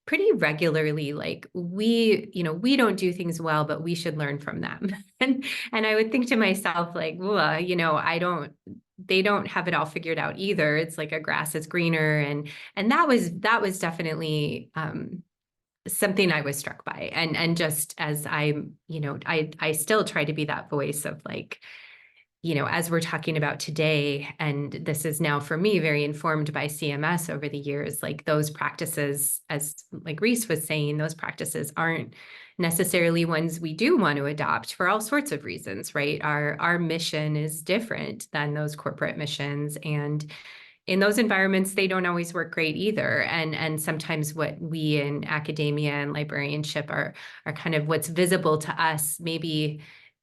pretty regularly, like, we don't do things well, but we should learn from them. And I would think to myself, like, well, they don't have it all figured out either. It's like a grass is greener. And that was definitely something I was struck by. And just as I still try to be that voice of, like, as we're talking about today, and this is now for me very informed by CMS over the years, like, those practices, as like Reece was saying, those practices aren't necessarily ones we do want to adopt for all sorts of reasons, right? Our mission is different than those corporate missions, and in those environments, they don't always work great either. And sometimes what we in academia and librarianship are kind of what's visible to us, maybe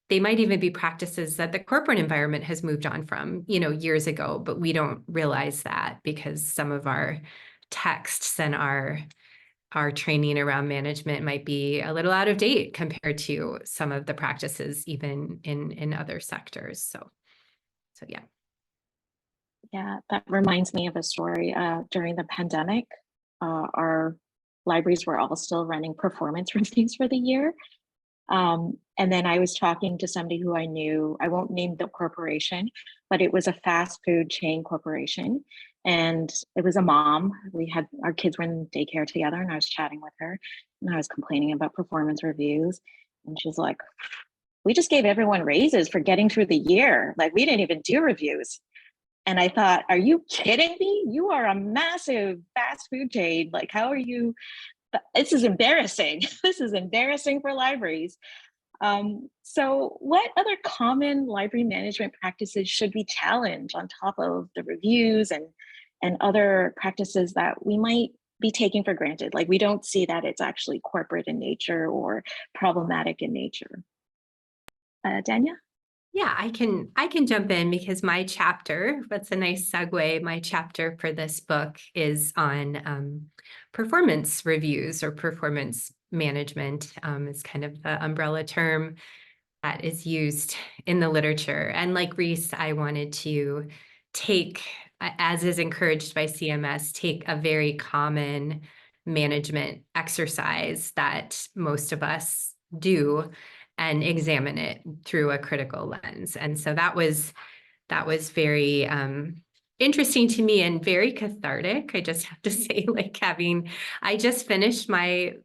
they might even be practices that the corporate environment has moved on from, years ago, but we don't realize that because some of our texts and our training around management might be a little out of date compared to some of the practices even in other sectors. So yeah. Yeah, that reminds me of a story. During the pandemic, our libraries were all still running performance reviews for the year. And then I was talking to somebody who I knew, I won't name the corporation, but it was a fast food chain corporation. And it was a mom. Our kids were in daycare together, and I was chatting with her, and I was complaining about performance reviews. And she's like, we just gave everyone raises for getting through the year. Like, we didn't even do reviews. And I thought, are you kidding me? You are a massive fast food chain. Like, how are you? This is embarrassing. This is embarrassing for libraries. So what other common library management practices should we challenge on top of the reviews and other practices that we might be taking for granted? Like, we don't see that it's actually corporate in nature or problematic in nature. Danya? Yeah, I can jump in because my chapter, that's a nice segue, my chapter for this book is on performance reviews or performance management, is kind of the umbrella term that is used in the literature. And like Reece, I wanted to take, as is encouraged by CMS, take a very common management exercise that most of us do and examine it through a critical lens. And so that was very interesting to me and very cathartic. I just have to say, like, I just finished my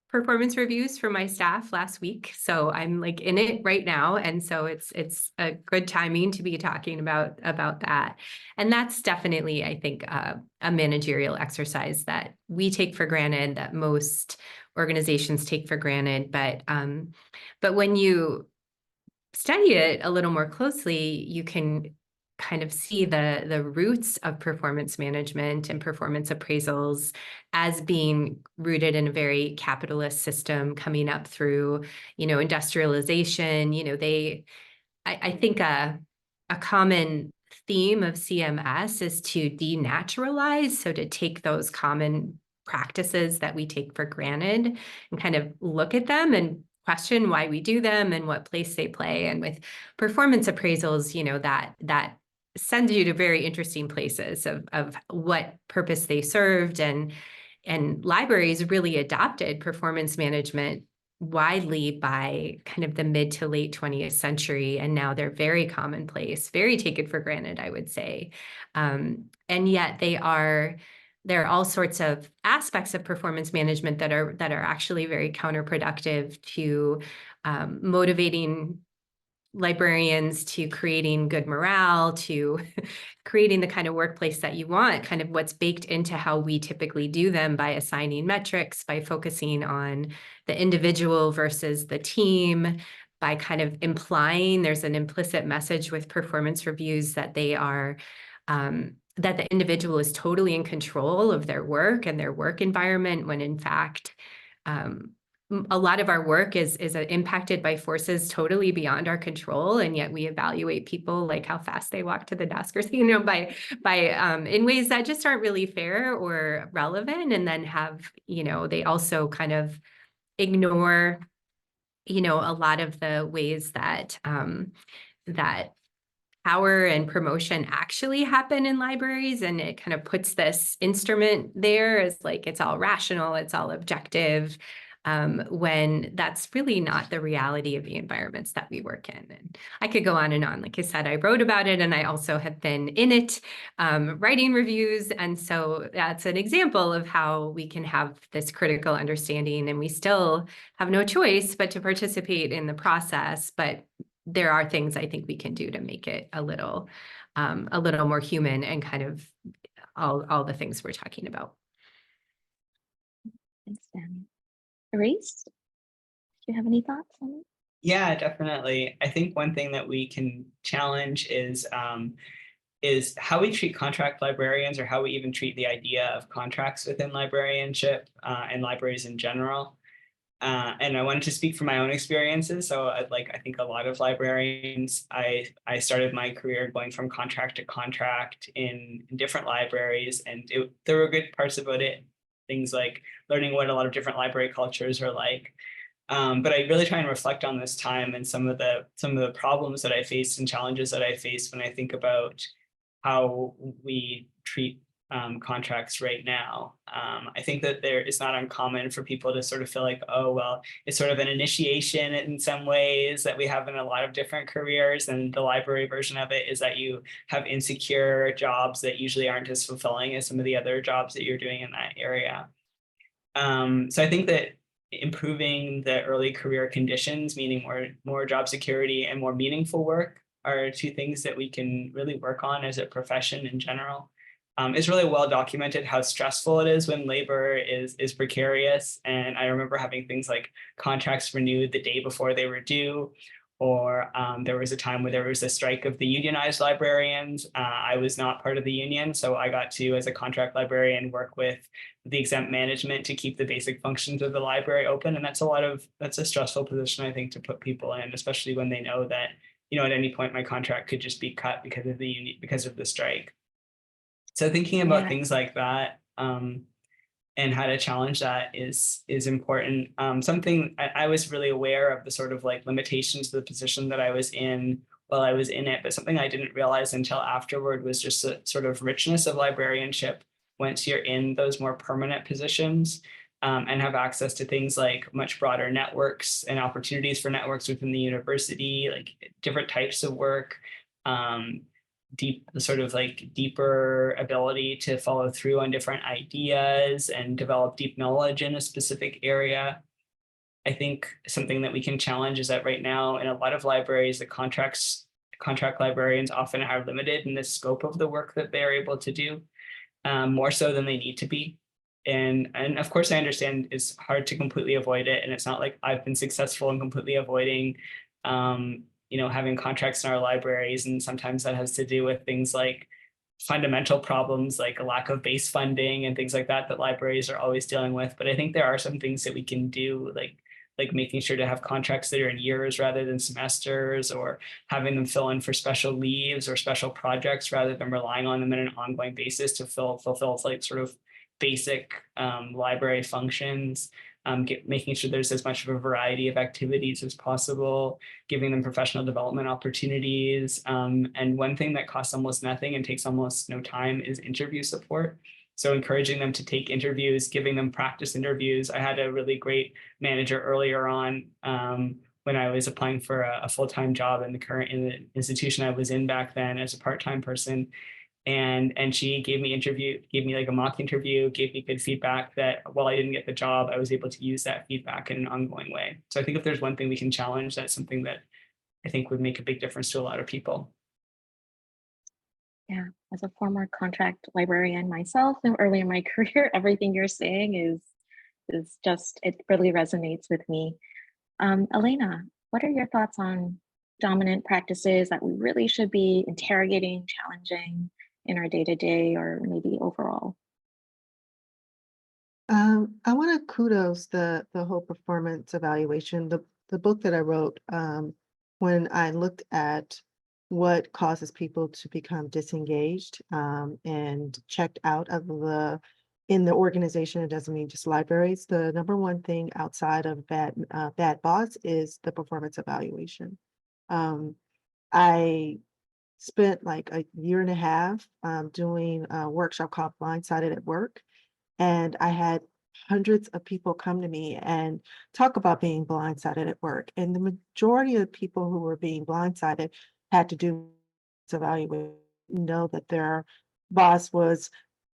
performance reviews for my staff last week. So I'm like in it right now. And so it's a good timing to be talking about that. And that's definitely, I think, a managerial exercise that we take for granted, that most organizations take for granted. But when you study it a little more closely, you can kind of see the roots of performance management and performance appraisals as being rooted in a very capitalist system coming up through, industrialization. I think a common theme of CMS is to denaturalize, so to take those common practices that we take for granted and kind of look at them and question why we do them and what place they play. And with performance appraisals, that sends you to very interesting places of what purpose they served, and libraries really adopted performance management widely by kind of the mid to late 20th century. And now they're very commonplace, very taken for granted, I would say. And yet there are all sorts of aspects of performance management that are actually very counterproductive to motivating librarians, to creating good morale, to creating the kind of workplace that you want, kind of what's baked into how we typically do them by assigning metrics, by focusing on the individual versus the team, by kind of implying there's an implicit message with performance reviews that they are that the individual is totally in control of their work and their work environment, when in fact, a lot of our work is impacted by forces totally beyond our control, and yet we evaluate people like how fast they walk to the desk, or by in ways that just aren't really fair or relevant. And then they also kind of ignore, a lot of the ways that power and promotion actually happen in libraries, and it kind of puts this instrument there as like it's all rational, it's all objective, when that's really not the reality of the environments that we work in. And I could go on and on. Like I said, I wrote about it, and I also have been in it, writing reviews. And so that's an example of how we can have this critical understanding, and we still have no choice but to participate in the process. But there are things I think we can do to make it a little more human, and kind of all the things we're talking about. Thanks, Danya. Reece, do you have any thoughts on it? Yeah, definitely. I think one thing that we can challenge is how we treat contract librarians, or how we even treat the idea of contracts within librarianship and libraries in general. And I wanted to speak from my own experiences. So I think a lot of librarians, I started my career going from contract to contract in different libraries, and there were good parts about it. Things like learning what a lot of different library cultures are like. But I really try and reflect on this time and some of the problems that I faced and challenges that I faced when I think about how we treat contracts right now. I think that it's not uncommon for people to sort of feel like, oh, well, it's sort of an initiation in some ways that we have in a lot of different careers. And the library version of it is that you have insecure jobs that usually aren't as fulfilling as some of the other jobs that you're doing in that area. So I think that improving the early career conditions, meaning more job security and more meaningful work, are two things that we can really work on as a profession in general. It's really well documented how stressful it is when labor is precarious. And I remember having things like contracts renewed the day before they were due, or there was a time where there was a strike of the unionized librarians. I was not part of the union, so I got to, as a contract librarian, work with the exempt management to keep the basic functions of the library open. And that's a stressful position, I think, to put people in, especially when they know that, at any point my contract could just be cut because of the strike. So thinking about things like that and how to challenge that is important. Something I was really aware of the sort of like limitations of the position that I was in while I was in it, but something I didn't realize until afterward was just the sort of richness of librarianship once you're in those more permanent positions, and have access to things like much broader networks and opportunities for networks within the university, like different types of work, deeper ability to follow through on different ideas and develop deep knowledge in a specific area. I think something that we can challenge is that right now in a lot of libraries, the contract librarians often are limited in the scope of the work that they're able to do, more so than they need to be. And of course, I understand it's hard to completely avoid it. And it's not like I've been successful in completely avoiding having contracts in our libraries. And sometimes that has to do with things like fundamental problems, like a lack of base funding and things like that libraries are always dealing with. But I think there are some things that we can do, like making sure to have contracts that are in years rather than semesters, or having them fill in for special leaves or special projects rather than relying on them on an ongoing basis to fulfill like sort of basic library functions. Making sure there's as much of a variety of activities as possible, giving them professional development opportunities. And one thing that costs almost nothing and takes almost no time is interview support. So encouraging them to take interviews, giving them practice interviews. I had a really great manager earlier on when I was applying for a full-time job in the institution I was in back then as a part-time person. And she gave me like a mock interview, gave me good feedback that while I didn't get the job, I was able to use that feedback in an ongoing way. So I think if there's one thing we can challenge, that's something that I think would make a big difference to a lot of people. Yeah, as a former contract librarian myself, and early in my career, everything you're saying is just, it really resonates with me. Elaina, what are your thoughts on dominant practices that we really should be interrogating, challenging in our day-to-day, or maybe overall? I want to kudos the whole performance evaluation, the book that I wrote, when I looked at what causes people to become disengaged and checked out of in the organization. It doesn't mean just libraries. The number one thing outside of bad boss is the performance evaluation. I spent like a year and a half doing a workshop called Blindsided at Work. And I had hundreds of people come to me and talk about being blindsided at work. And the majority of the people who were being blindsided had to do with evaluate, know that their boss was,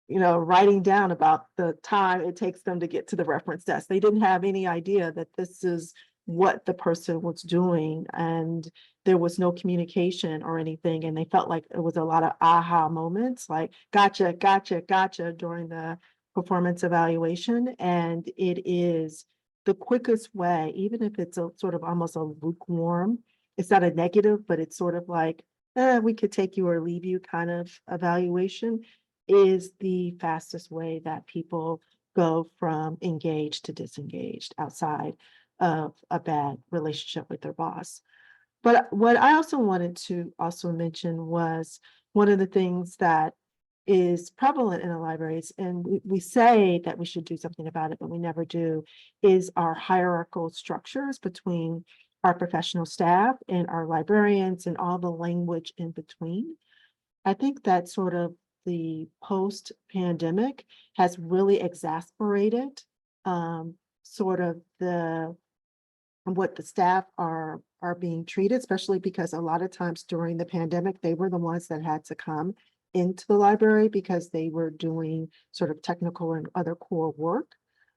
writing down about the time it takes them to get to the reference desk. They didn't have any idea that this is what the person was doing, and there was no communication or anything. And they felt like it was a lot of aha moments, like, gotcha, gotcha, gotcha, during the performance evaluation. And it is the quickest way, even if it's a sort of almost a lukewarm, it's not a negative, but it's sort of like, we could take you or leave you kind of evaluation, is the fastest way that people go from engaged to disengaged outside of a bad relationship with their boss. But what I also wanted to also mention was one of the things that is prevalent in the libraries, and we say that we should do something about it, but we never do, is our hierarchical structures between our professional staff and our librarians and all the language in between. I think that sort of the post-pandemic has really exasperated sort of what the staff are being treated, especially because a lot of times during the pandemic, they were the ones that had to come into the library because they were doing sort of technical and other core work.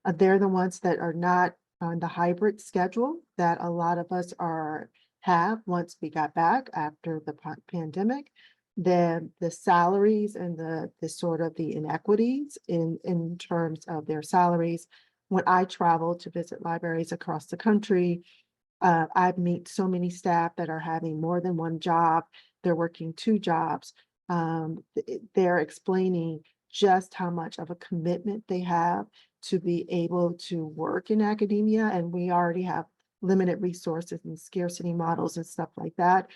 They're the ones that are not on the hybrid schedule that a lot of us have once we got back after the pandemic. The salaries and the sort of the inequities in terms of their salaries. When I travel to visit libraries across the country, I meet so many staff that are having more than one job. They're working two jobs. They're explaining just how much of a commitment they have to be able to work in academia. And we already have limited resources and scarcity models and stuff like that.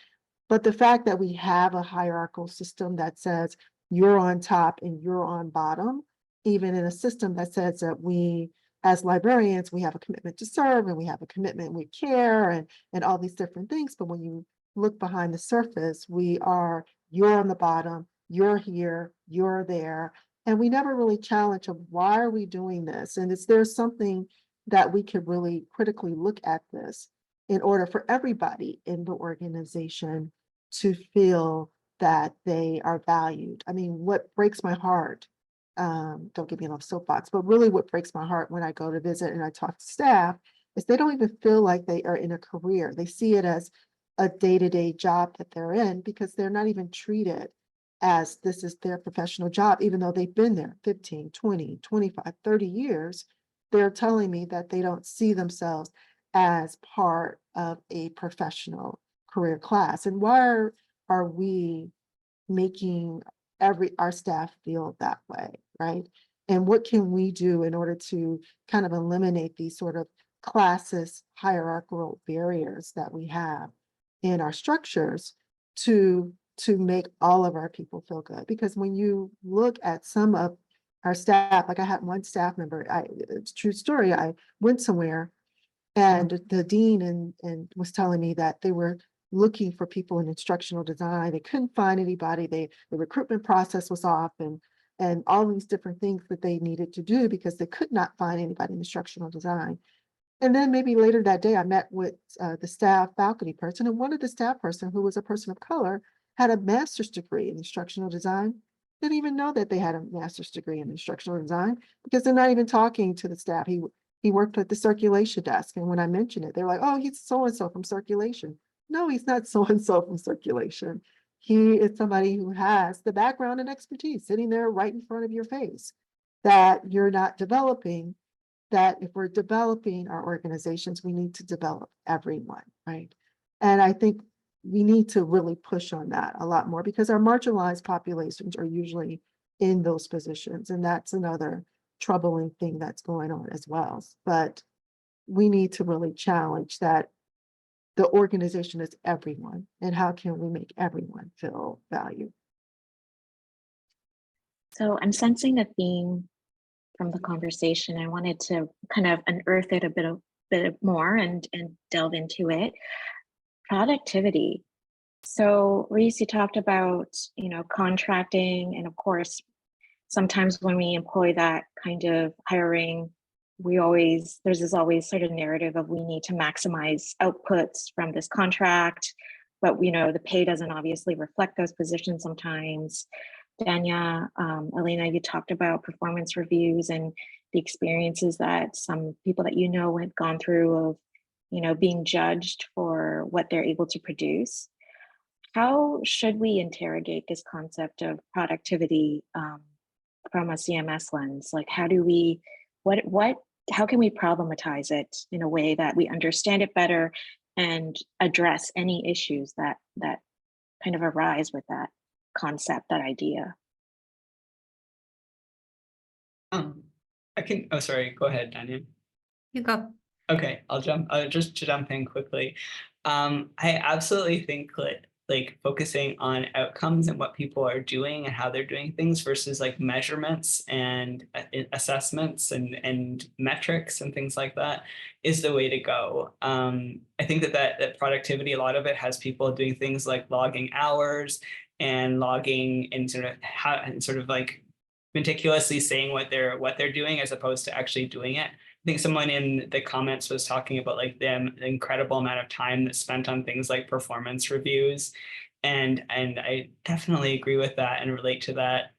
But the fact that we have a hierarchical system that says you're on top and you're on bottom, even in a system that says that we, as librarians, we have a commitment to serve and we have a commitment with care and all these different things. But when you look behind the surface, you're on the bottom, you're here, you're there. And we never really challenge of why are we doing this? And is there something that we could really critically look at this in order for everybody in the organization to feel that they are valued? I mean, what breaks my heart, don't get me on a soapbox, but really what breaks my heart when I go to visit and I talk to staff is they don't even feel like they are in a career. They see it as a day-to-day job that they're in because they're not even treated as this is their professional job, even though they've been there 15, 20, 25, 30 years. They're telling me that they don't see themselves as part of a professional career class. And why are we making our staff feel that way, right? And what can we do in order to kind of eliminate these sort of classist hierarchical barriers that we have in our structures to make all of our people feel good? Because when you look at some of our staff, like I had one staff member, it's a true story, I went somewhere and the dean and was telling me that they were looking for people in instructional design. They couldn't find anybody. The recruitment process was off and all these different things that they needed to do because they could not find anybody in instructional design. And then maybe later that day, I met with the staff faculty person, and one of the staff person who was a person of color had a master's degree in instructional design. Didn't even know that they had a master's degree in instructional design because they're not even talking to the staff. He worked at the circulation desk. And when I mentioned it, they're like, oh, he's so-and-so from circulation. No, he's not so-and-so from circulation. He is somebody who has the background and expertise sitting there right in front of your face that you're not developing. That if we're developing our organizations, we need to develop everyone, right? And I think we need to really push on that a lot more because our marginalized populations are usually in those positions. And that's another troubling thing that's going on as well. But we need to really challenge that the organization is everyone, and how can we make everyone feel valued? So I'm sensing a theme from the conversation. I wanted to kind of unearth it a bit more and delve into it. Productivity. So Reece, you talked about, contracting, and of course, sometimes when we employ that kind of hiring, there's this always sort of narrative of we need to maximize outputs from this contract, but the pay doesn't obviously reflect those positions sometimes. Danya, Elaina, you talked about performance reviews and the experiences that some people that had gone through of, being judged for what they're able to produce. How should we interrogate this concept of productivity from a CMS lens? Like, how can we problematize it in a way that we understand it better and address any issues that kind of arise with that concept, that idea? Oh, sorry, go ahead, Danya. You go. Okay, I'll just to jump in quickly. I absolutely think like focusing on outcomes and what people are doing and how they're doing things versus like measurements and assessments and metrics and things like that is the way to go. I think that productivity, a lot of it has people doing things like logging hours and logging and sort of like meticulously saying what they're doing as opposed to actually doing it. I think someone in the comments was talking about like the incredible amount of time that's spent on things like performance reviews. And I definitely agree with that and relate to that.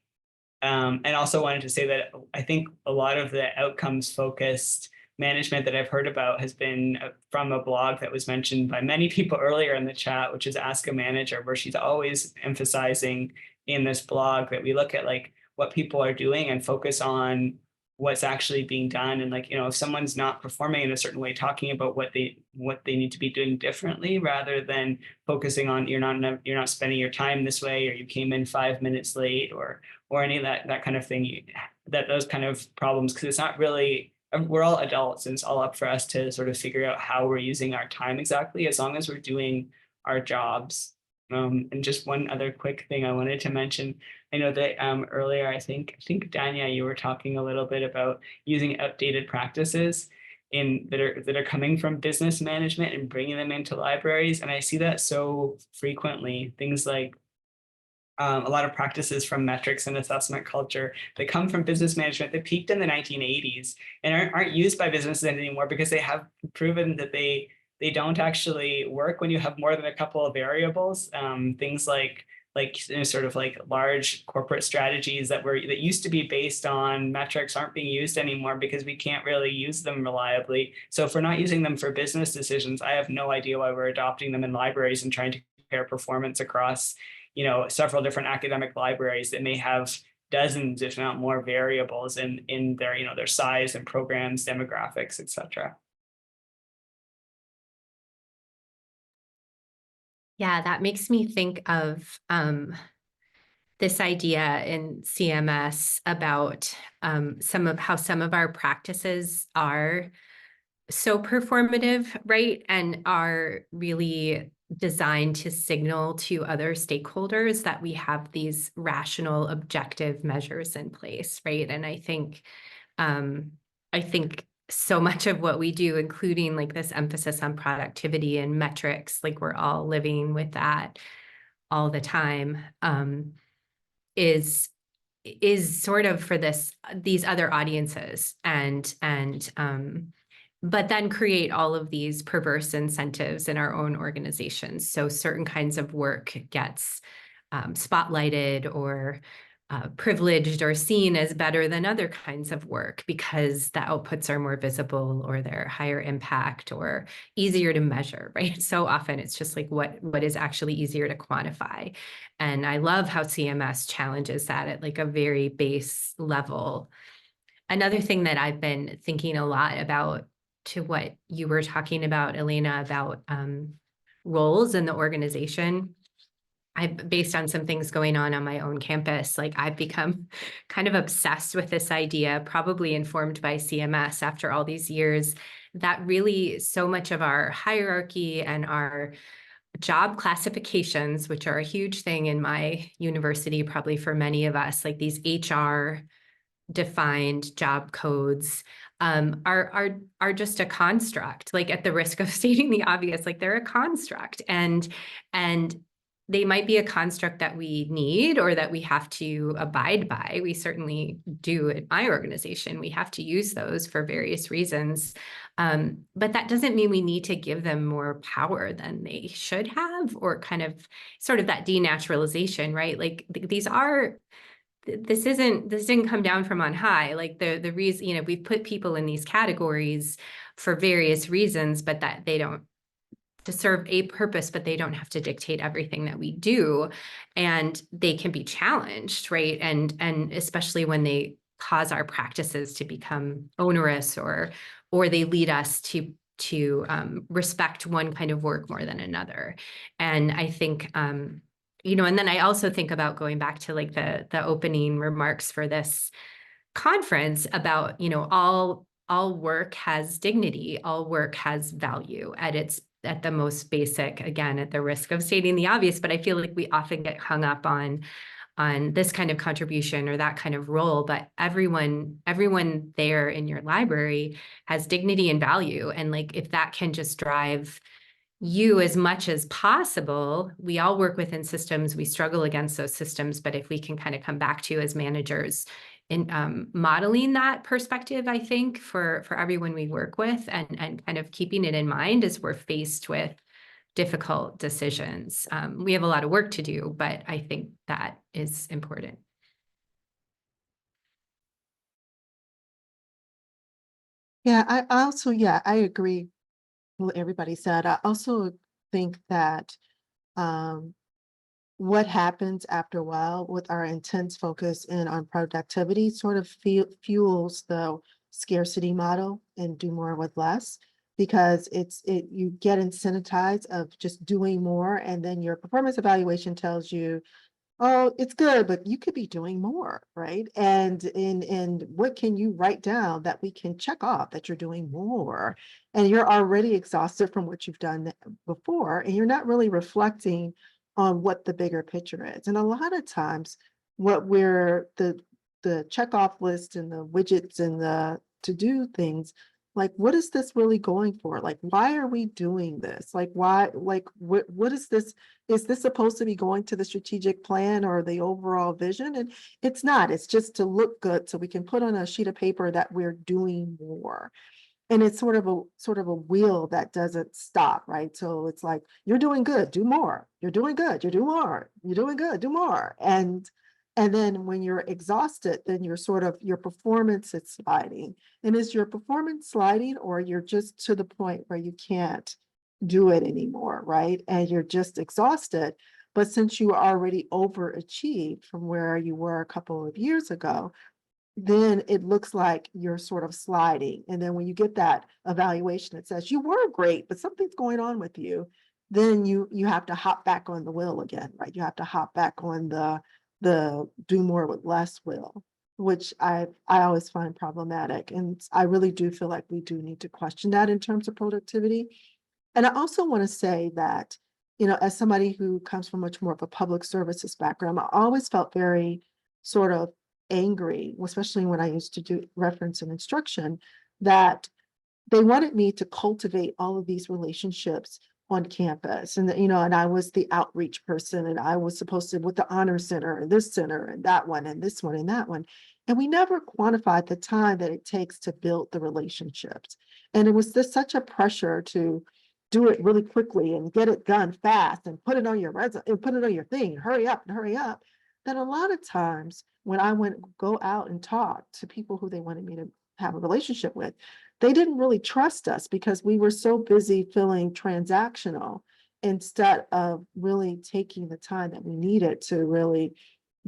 And also wanted to say that I think a lot of the outcomes focused management that I've heard about has been from a blog that was mentioned by many people earlier in the chat, which is Ask a Manager, where she's always emphasizing in this blog that we look at like what people are doing and focus on what's actually being done. And like, if someone's not performing in a certain way, talking about what they need to be doing differently rather than focusing on you're not spending your time this way, or you came in 5 minutes late or any of that kind of thing, those kind of problems, because it's not really, we're all adults and it's all up for us to sort of figure out how we're using our time exactly, as long as we're doing our jobs. And just one other quick thing I wanted to mention. I know that earlier, I think Danya, you were talking a little bit about using outdated practices that are coming from business management and bringing them into libraries. And I see that so frequently. Things like a lot of practices from metrics and assessment culture that come from business management that peaked in the 1980s and aren't used by businesses anymore because they have proven that they don't actually work when you have more than a couple of variables. Things like sort of like large corporate strategies that used to be based on metrics aren't being used anymore because we can't really use them reliably. So if we're not using them for business decisions, I have no idea why we're adopting them in libraries and trying to compare performance across several different academic libraries that may have dozens, if not more, variables in their their size and programs, demographics, etc. Yeah, that makes me think of this idea in CMS about some of our practices are so performative, right? And are really designed to signal to other stakeholders that we have these rational, objective measures in place, right? And I think so much of what we do, including like this emphasis on productivity and metrics, like we're all living with that all the time, is sort of for these other audiences but then create all of these perverse incentives in our own organizations. So certain kinds of work gets spotlighted or privileged or seen as better than other kinds of work because the outputs are more visible or they're higher impact or easier to measure, right? So often it's just like what is actually easier to quantify. And I love how CMS challenges that at like a very base level. Another thing that I've been thinking a lot about, to what you were talking about, Elaina, about roles in the organization, based on some things going on my own campus, like I've become kind of obsessed with this idea, probably informed by CMS after all these years, that really so much of our hierarchy and our job classifications, which are a huge thing in my university, probably for many of us, like these HR defined job codes, are just a construct, like at the risk of stating the obvious, like they're a construct. And they might be a construct that we need or that we have to abide by. We certainly do at my organization. We have to use those for various reasons. But that doesn't mean we need to give them more power than they should have, or kind of sort of that denaturalization, right? Like this didn't come down from on high. Like the reason, you know, we've put people in these categories for various reasons, but that they don't, to serve a purpose, but they don't have to dictate everything that we do. And they can be challenged, right? And especially when they cause our practices to become onerous, or they lead us to respect one kind of work more than another. And I think, you know, and then I also think about going back to like the opening remarks for this conference about, you know, all work has dignity, all work has value at the most basic, again, at the risk of stating the obvious, but I feel like we often get hung up on this kind of contribution or that kind of role, but everyone there in your library has dignity and value. And like, if that can just drive you as much as possible, we all work within systems, we struggle against those systems, but if we can kind of come back to as managers in modeling that perspective, I think for everyone we work with, and kind of keeping it in mind as we're faced with difficult decisions. We have a lot of work to do, but I think that is important. Yeah, I agree with what everybody said. I also think that what happens after a while with our intense focus in on productivity sort of fuels the scarcity model and do more with less, because you get incentivized of just doing more, and then your performance evaluation tells you, oh, it's good, but you could be doing more, right? And what can you write down that we can check off that you're doing more? And you're already exhausted from what you've done before, and you're not really reflecting on what the bigger picture is. And a lot of times, what we're the check off list and the widgets and the to do things, like, what is this really going for? Like, why are we doing this? Like, why, like, what is this? Is this supposed to be going to the strategic plan or the overall vision? And it's not. It's just to look good so we can put on a sheet of paper that we're doing more. And it's sort of a wheel that doesn't stop, right? So it's like, you're doing good, do more. You're doing good, you do more. You're doing good, do more. And then when you're exhausted, then your performance is sliding. And is your performance sliding, or you're just to the point where you can't do it anymore, right? And you're just exhausted. But since you already overachieved from where you were a couple of years ago, then it looks like you're sort of sliding. And then when you get that evaluation that says you were great, but something's going on with you, then you have to hop back on the wheel again, right? You have to hop back on the do more with less wheel, which I always find problematic. And I really do feel like we do need to question that in terms of productivity. And I also want to say that, you know, as somebody who comes from much more of a public services background, I always felt very sort of angry, especially when I used to do reference and instruction, that they wanted me to cultivate all of these relationships on campus. And, you know, and I was the outreach person, and I was supposed to with the honor center and this center and that one and this one and that one. And we never quantified the time that it takes to build the relationships. And it was just such a pressure to do it really quickly and get it done fast and put it on your resume and put it on your thing, hurry up, that a lot of times when I go out and talk to people who they wanted me to have a relationship with, they didn't really trust us because we were so busy feeling transactional instead of really taking the time that we needed to really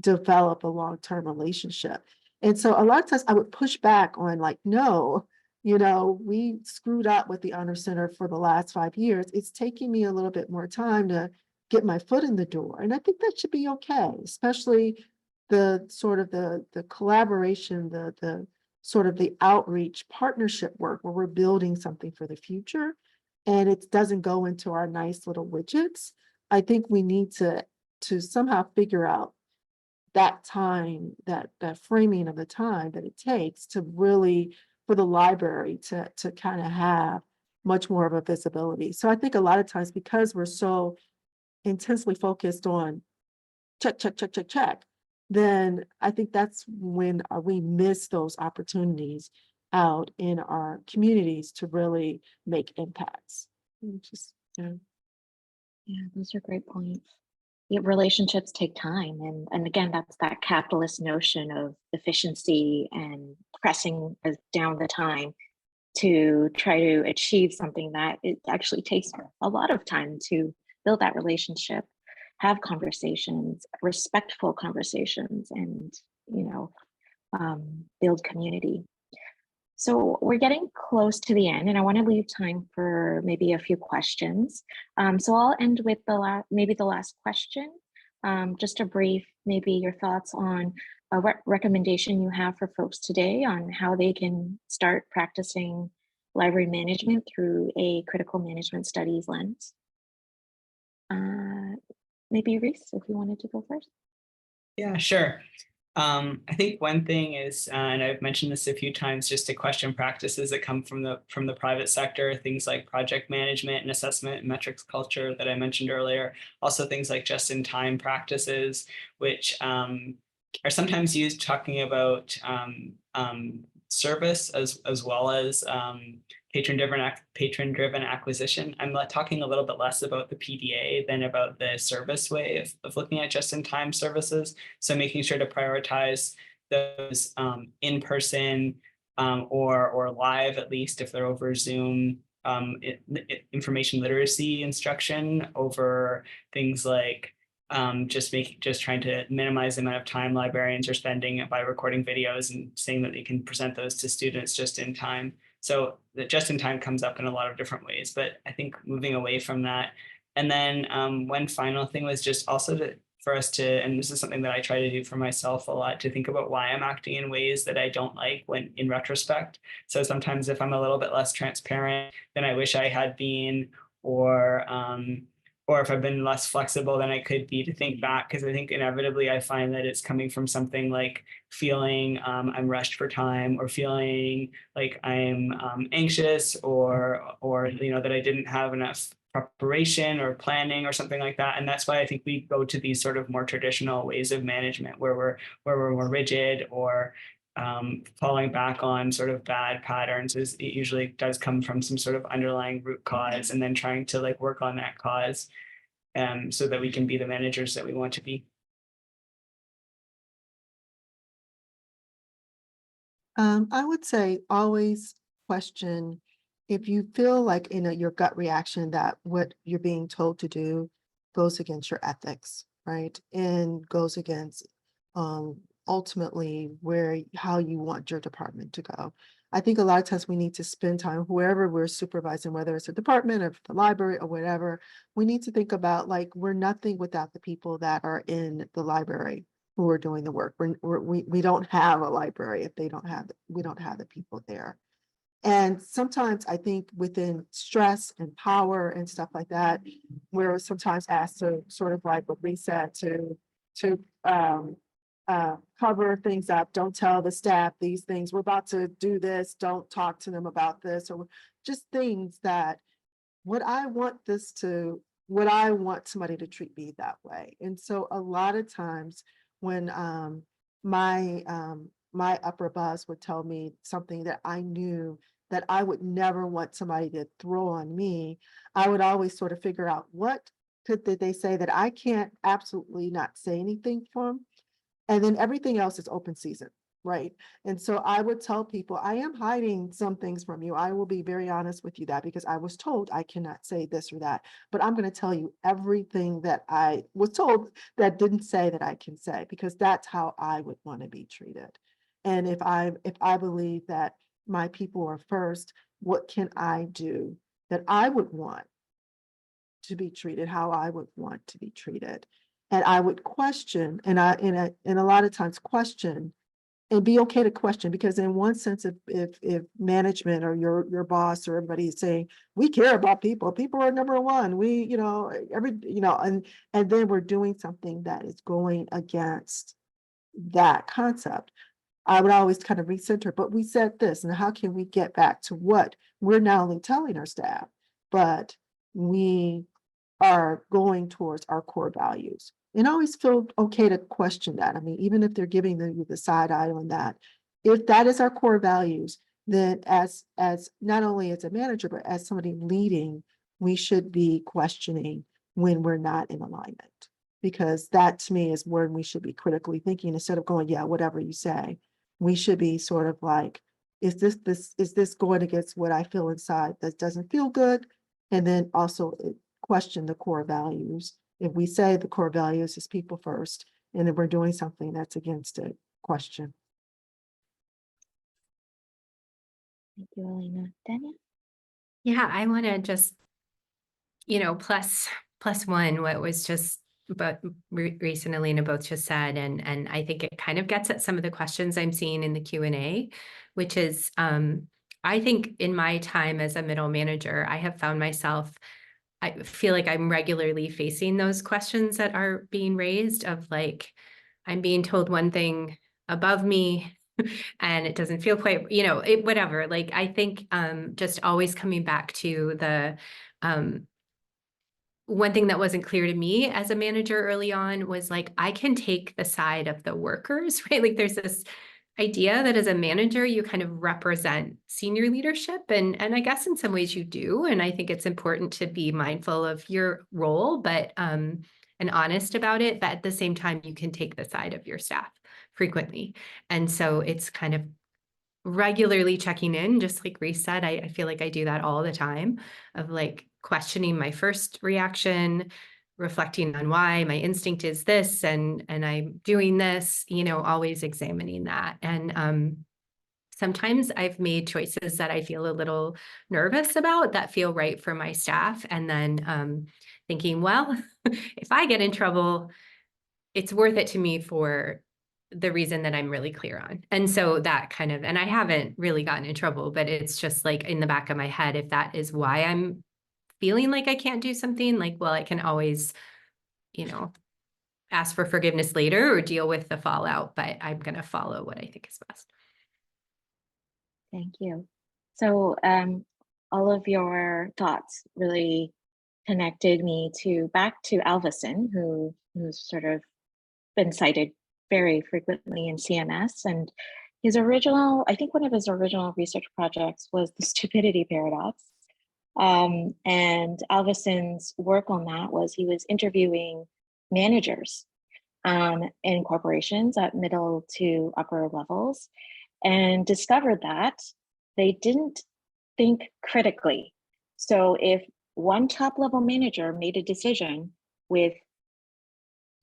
develop a long-term relationship. And so a lot of times I would push back on like, no, you know, we screwed up with the Honor Center for the last 5 years. It's taking me a little bit more time to get my foot in the door. And I think that should be okay, especially the sort of the collaboration, the sort of the outreach partnership work where we're building something for the future and it doesn't go into our nice little widgets. I think we need to somehow figure out that time, that framing of the time that it takes to really, for the library to kind of have much more of a visibility. So I think a lot of times because we're so intensely focused on check, check, check, check, check, then I think that's when we miss those opportunities out in our communities to really make impacts. Just, Yeah, those are great points. Yeah, relationships take time. And again, that's that capitalist notion of efficiency and pressing down the time to try to achieve something that it actually takes a lot of time to build that relationship, have conversations, respectful conversations, and, build community. So we're getting close to the end, and I want to leave time for maybe a few questions. So I'll end with maybe the last question. Just a brief, maybe your thoughts on what recommendation you have for folks today on how they can start practicing library management through a critical management studies lens. Maybe Reece, if you wanted to go first. Yeah, sure. I think one thing is, and I've mentioned this a few times, just to question practices that come from the private sector, things like project management and assessment and metrics culture that I mentioned earlier. Also things like just-in-time practices, which are sometimes used talking about service as well as patron-driven acquisition. I'm talking a little bit less about the PDA than about the service way of looking at just-in-time services. So making sure to prioritize those in-person or live, at least if they're over Zoom, information literacy instruction over things like just trying to minimize the amount of time librarians are spending by recording videos and saying that they can present those to students just in time. So the just in time comes up in a lot of different ways, but I think moving away from that. And then one final thing was just also for us to, and this is something that I try to do for myself a lot, to think about why I'm acting in ways that I don't like when in retrospect. So sometimes if I'm a little bit less transparent than I wish I had been, or if I've been less flexible than I could be, to think back, because I think inevitably I find that it's coming from something like feeling I'm rushed for time, or feeling like I'm anxious, or that I didn't have enough preparation or planning or something like that. And that's why I think we go to these sort of more traditional ways of management where we're more rigid, or falling back on sort of bad patterns. It usually does come from some sort of underlying root cause, and then trying to like work on that cause so that we can be the managers that we want to be. I would say always question if you feel like in your gut reaction that what you're being told to do goes against your ethics, right? And goes against ultimately how you want your department to go. I think a lot of times we need to spend time, whoever we're supervising, whether it's a department or the library or whatever, we need to think about like, we're nothing without the people that are in the library who are doing the work. We don't have a library if we don't have the people there. And sometimes I think within stress and power and stuff like that, we're sometimes asked to sort of like what Reece said, to cover things up. Don't tell the staff these things. We're about to do this. Don't talk to them about this, or just things that would I want somebody to treat me that way. And so a lot of times when my upper boss would tell me something that I knew that I would never want somebody to throw on me, I would always sort of figure out what could they say that I can't absolutely not say anything from. And then everything else is open season, right? And so I would tell people, I am hiding some things from you. I will be very honest with you that because I was told I cannot say this or that, but I'm going to tell you everything that I was told that didn't say that I can say, because that's how I would want to be treated. And if I believe that my people are first, what can I do that I would want to be treated, how I would want to be treated? And I would question, and a lot of times question, and be okay to question, because in one sense, if management or your boss or everybody is saying, we care about people are number one, and then we're doing something that is going against that concept, I would always kind of recenter, but we said this, and how can we get back to what we're not only telling our staff, but we are going towards our core values. And I always feel okay to question that. I mean, even if they're giving the side eye on that, if that is our core values, then as not only as a manager, but as somebody leading, we should be questioning when we're not in alignment. Because that to me is where we should be critically thinking instead of going, yeah, whatever you say. We should be sort of like, is this going against what I feel inside that doesn't feel good? And then also question the core values. If we say the core values is people first, and then we're doing something that's against it, question. Thank you, Elaina. Danya? Yeah, I want to just, plus one, what was just, but Reece and Elaina both just said, and I think it kind of gets at some of the questions I'm seeing in the Q&A, which is, I think in my time as a middle manager, I have found myself, I feel like I'm regularly facing those questions that are being raised of like, I'm being told one thing above me and it doesn't feel quite, whatever. Like, I think just always coming back to the one thing that wasn't clear to me as a manager early on was like, I can take the side of the workers, right? Like there's this idea that as a manager, you kind of represent senior leadership. And I guess in some ways you do. And I think it's important to be mindful of your role, but and honest about it. But at the same time, you can take the side of your staff frequently. And so it's kind of regularly checking in, just like Reece said, I feel like I do that all the time of like questioning my first reaction, reflecting on why my instinct is this and I'm doing this, always examining that. And sometimes I've made choices that I feel a little nervous about that feel right for my staff. And then thinking, well, if I get in trouble, it's worth it to me for the reason that I'm really clear on. And so that kind of, and I haven't really gotten in trouble, but it's just like in the back of my head, if that is why I'm feeling like I can't do something, like, well, I can always, ask for forgiveness later or deal with the fallout, but I'm going to follow what I think is best. Thank you. So all of your thoughts really connected me back to Alvison, who's sort of been cited very frequently in CMS. And I think one of his original research projects was the stupidity paradox. And Alvison's work on that was he was interviewing managers in corporations at middle to upper levels and discovered that they didn't think critically. So if one top level manager made a decision with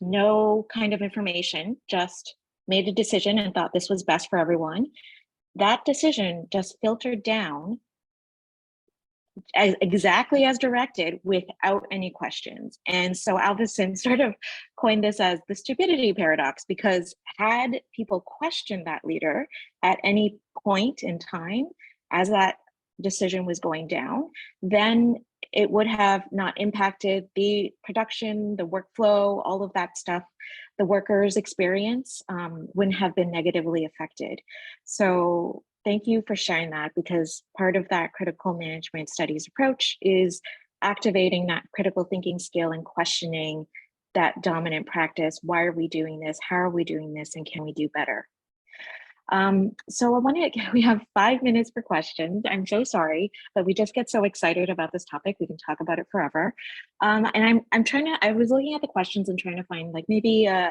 no kind of information, just made a decision and thought this was best for everyone, that decision just filtered down exactly as directed without any questions. And so Alvison sort of coined this as the stupidity paradox, because had people questioned that leader at any point in time as that decision was going down, then it would have not impacted the production, the workflow, all of that stuff. The workers' experience wouldn't have been negatively affected. So thank you for sharing that, because part of that critical management studies approach is activating that critical thinking skill and questioning that dominant practice. Why are we doing this? How are we doing this? And can we do better? So we have 5 minutes for questions. I'm so sorry, but we just get so excited about this topic. We can talk about it forever. And I was looking at the questions and trying to find like maybe a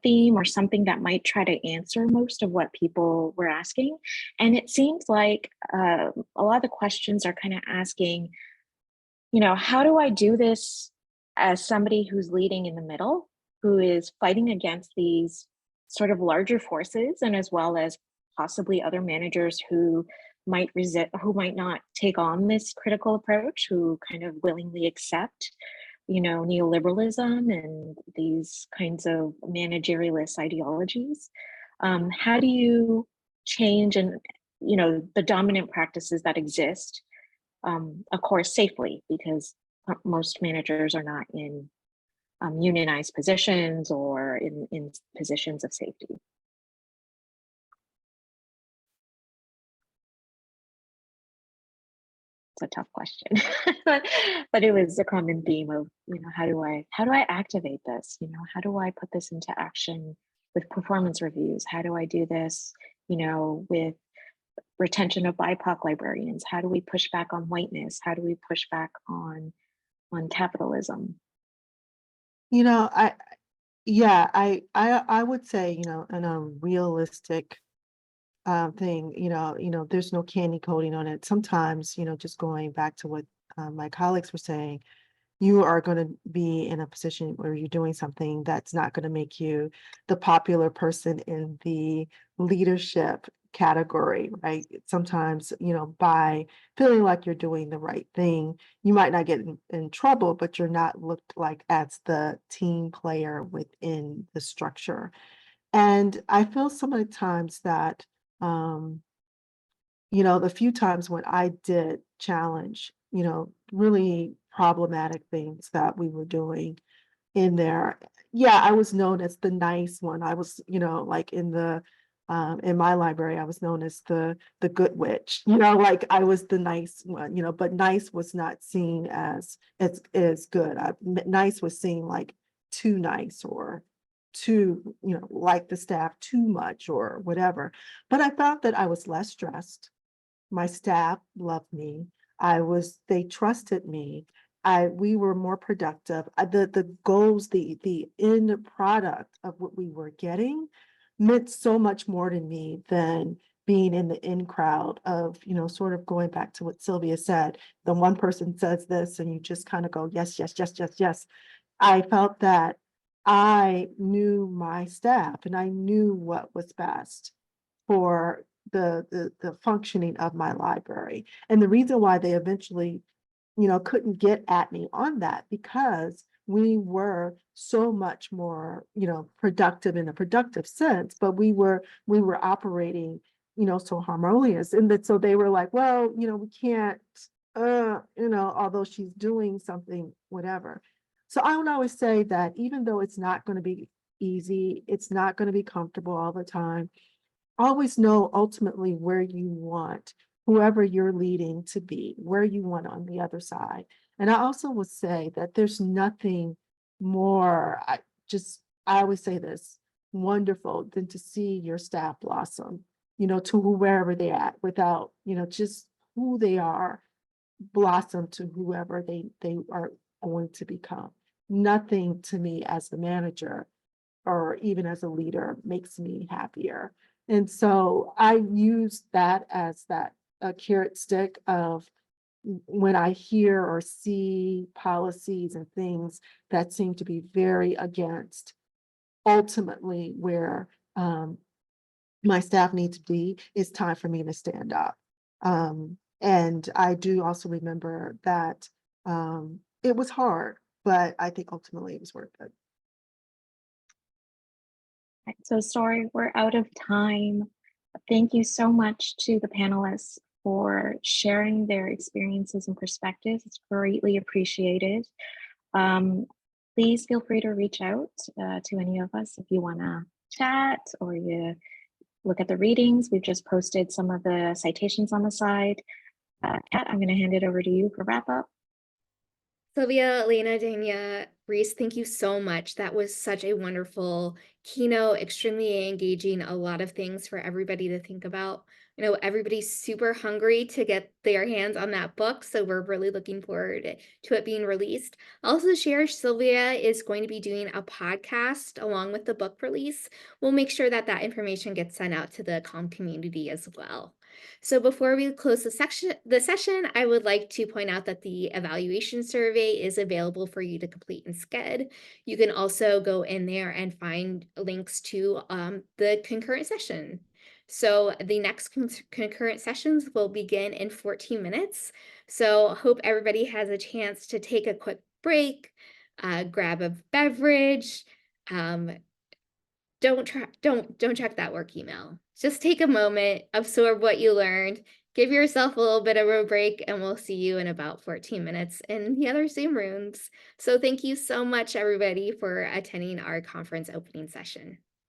theme or something that might try to answer most of what people were asking. And it seems like a lot of the questions are kind of asking, how do I do this as somebody who's leading in the middle, who is fighting against these sort of larger forces, and as well as possibly other managers who might not take on this critical approach, who kind of willingly accept, neoliberalism and these kinds of managerialist ideologies. How do you change the dominant practices that exist, of course, safely, because most managers are not in unionized positions or in positions of safety. it's a tough question, but it was a common theme of, how do I activate this? How do I put this into action with performance reviews? How do I do this, with retention of BIPOC librarians? How do we push back on whiteness? How do we push back on capitalism? I would say, in a realistic thing, there's no candy coating on it. Sometimes, just going back to what my colleagues were saying, you are going to be in a position where you're doing something that's not going to make you the popular person in the leadership category, right? Sometimes, by feeling like you're doing the right thing, you might not get in trouble, but you're not looked like as the team player within the structure. And I feel so many times that, the few times when I did challenge, really problematic things that we were doing in there. Yeah, I was known as the nice one. I was, like in my library, I was known as the good witch, like I was the nice one, but nice was not seen as good. Nice was seen like too nice or too, like the staff too much or whatever. But I thought that I was less stressed. My staff loved me. They trusted me. We were more productive. The goals, the end product of what we were getting meant so much more to me than being in the in crowd of, sort of going back to what Silvia said. The one person says this and you just kind of go, yes, yes, yes, yes, yes. I felt that I knew my staff and I knew what was best for the functioning of my library. And the reason why they eventually, couldn't get at me on that, because we were so much more, productive in a productive sense, but we were operating, so harmonious. And that so they were like, well, we can't, although she's doing something, whatever. So I would always say that even though it's not going to be easy, it's not going to be comfortable all the time, always know ultimately where you want whoever you're leading to be, where you want on the other side. And I also would say that there's nothing more, I always say this, wonderful than to see your staff blossom, to wherever they're at without, just who they are, blossom to whoever they are going to become. Nothing to me as the manager or even as a leader makes me happier. And so I use that as a carrot stick of when I hear or see policies and things that seem to be very against ultimately where my staff need to be, it's time for me to stand up. And I do also remember that it was hard, but I think ultimately it was worth it. So sorry, we're out of time. Thank you so much to the panelists for sharing their experiences and perspectives. It's greatly appreciated. Please feel free to reach out to any of us if you want to chat or you look at the readings. We've just posted some of the citations on the side. Kat, I'm going to hand it over to you for wrap up. Silvia, Elaina, Danya, Reece, thank you so much. That was such a wonderful keynote, extremely engaging, a lot of things for everybody to think about. Everybody's super hungry to get their hands on that book, so we're really looking forward to it being released. Also share, Silvia is going to be doing a podcast along with the book release. We'll make sure that that information gets sent out to the comm community as well. So before we close the session, I would like to point out that the evaluation survey is available for you to complete in Sched. You can also go in there and find links to the concurrent session. So the next concurrent sessions will begin in 14 minutes. So hope everybody has a chance to take a quick break, grab a beverage, don't check that work email. Just take a moment, absorb what you learned, give yourself a little bit of a break, and we'll see you in about 14 minutes in the other Zoom rooms. So thank you so much, everybody, for attending our conference opening session.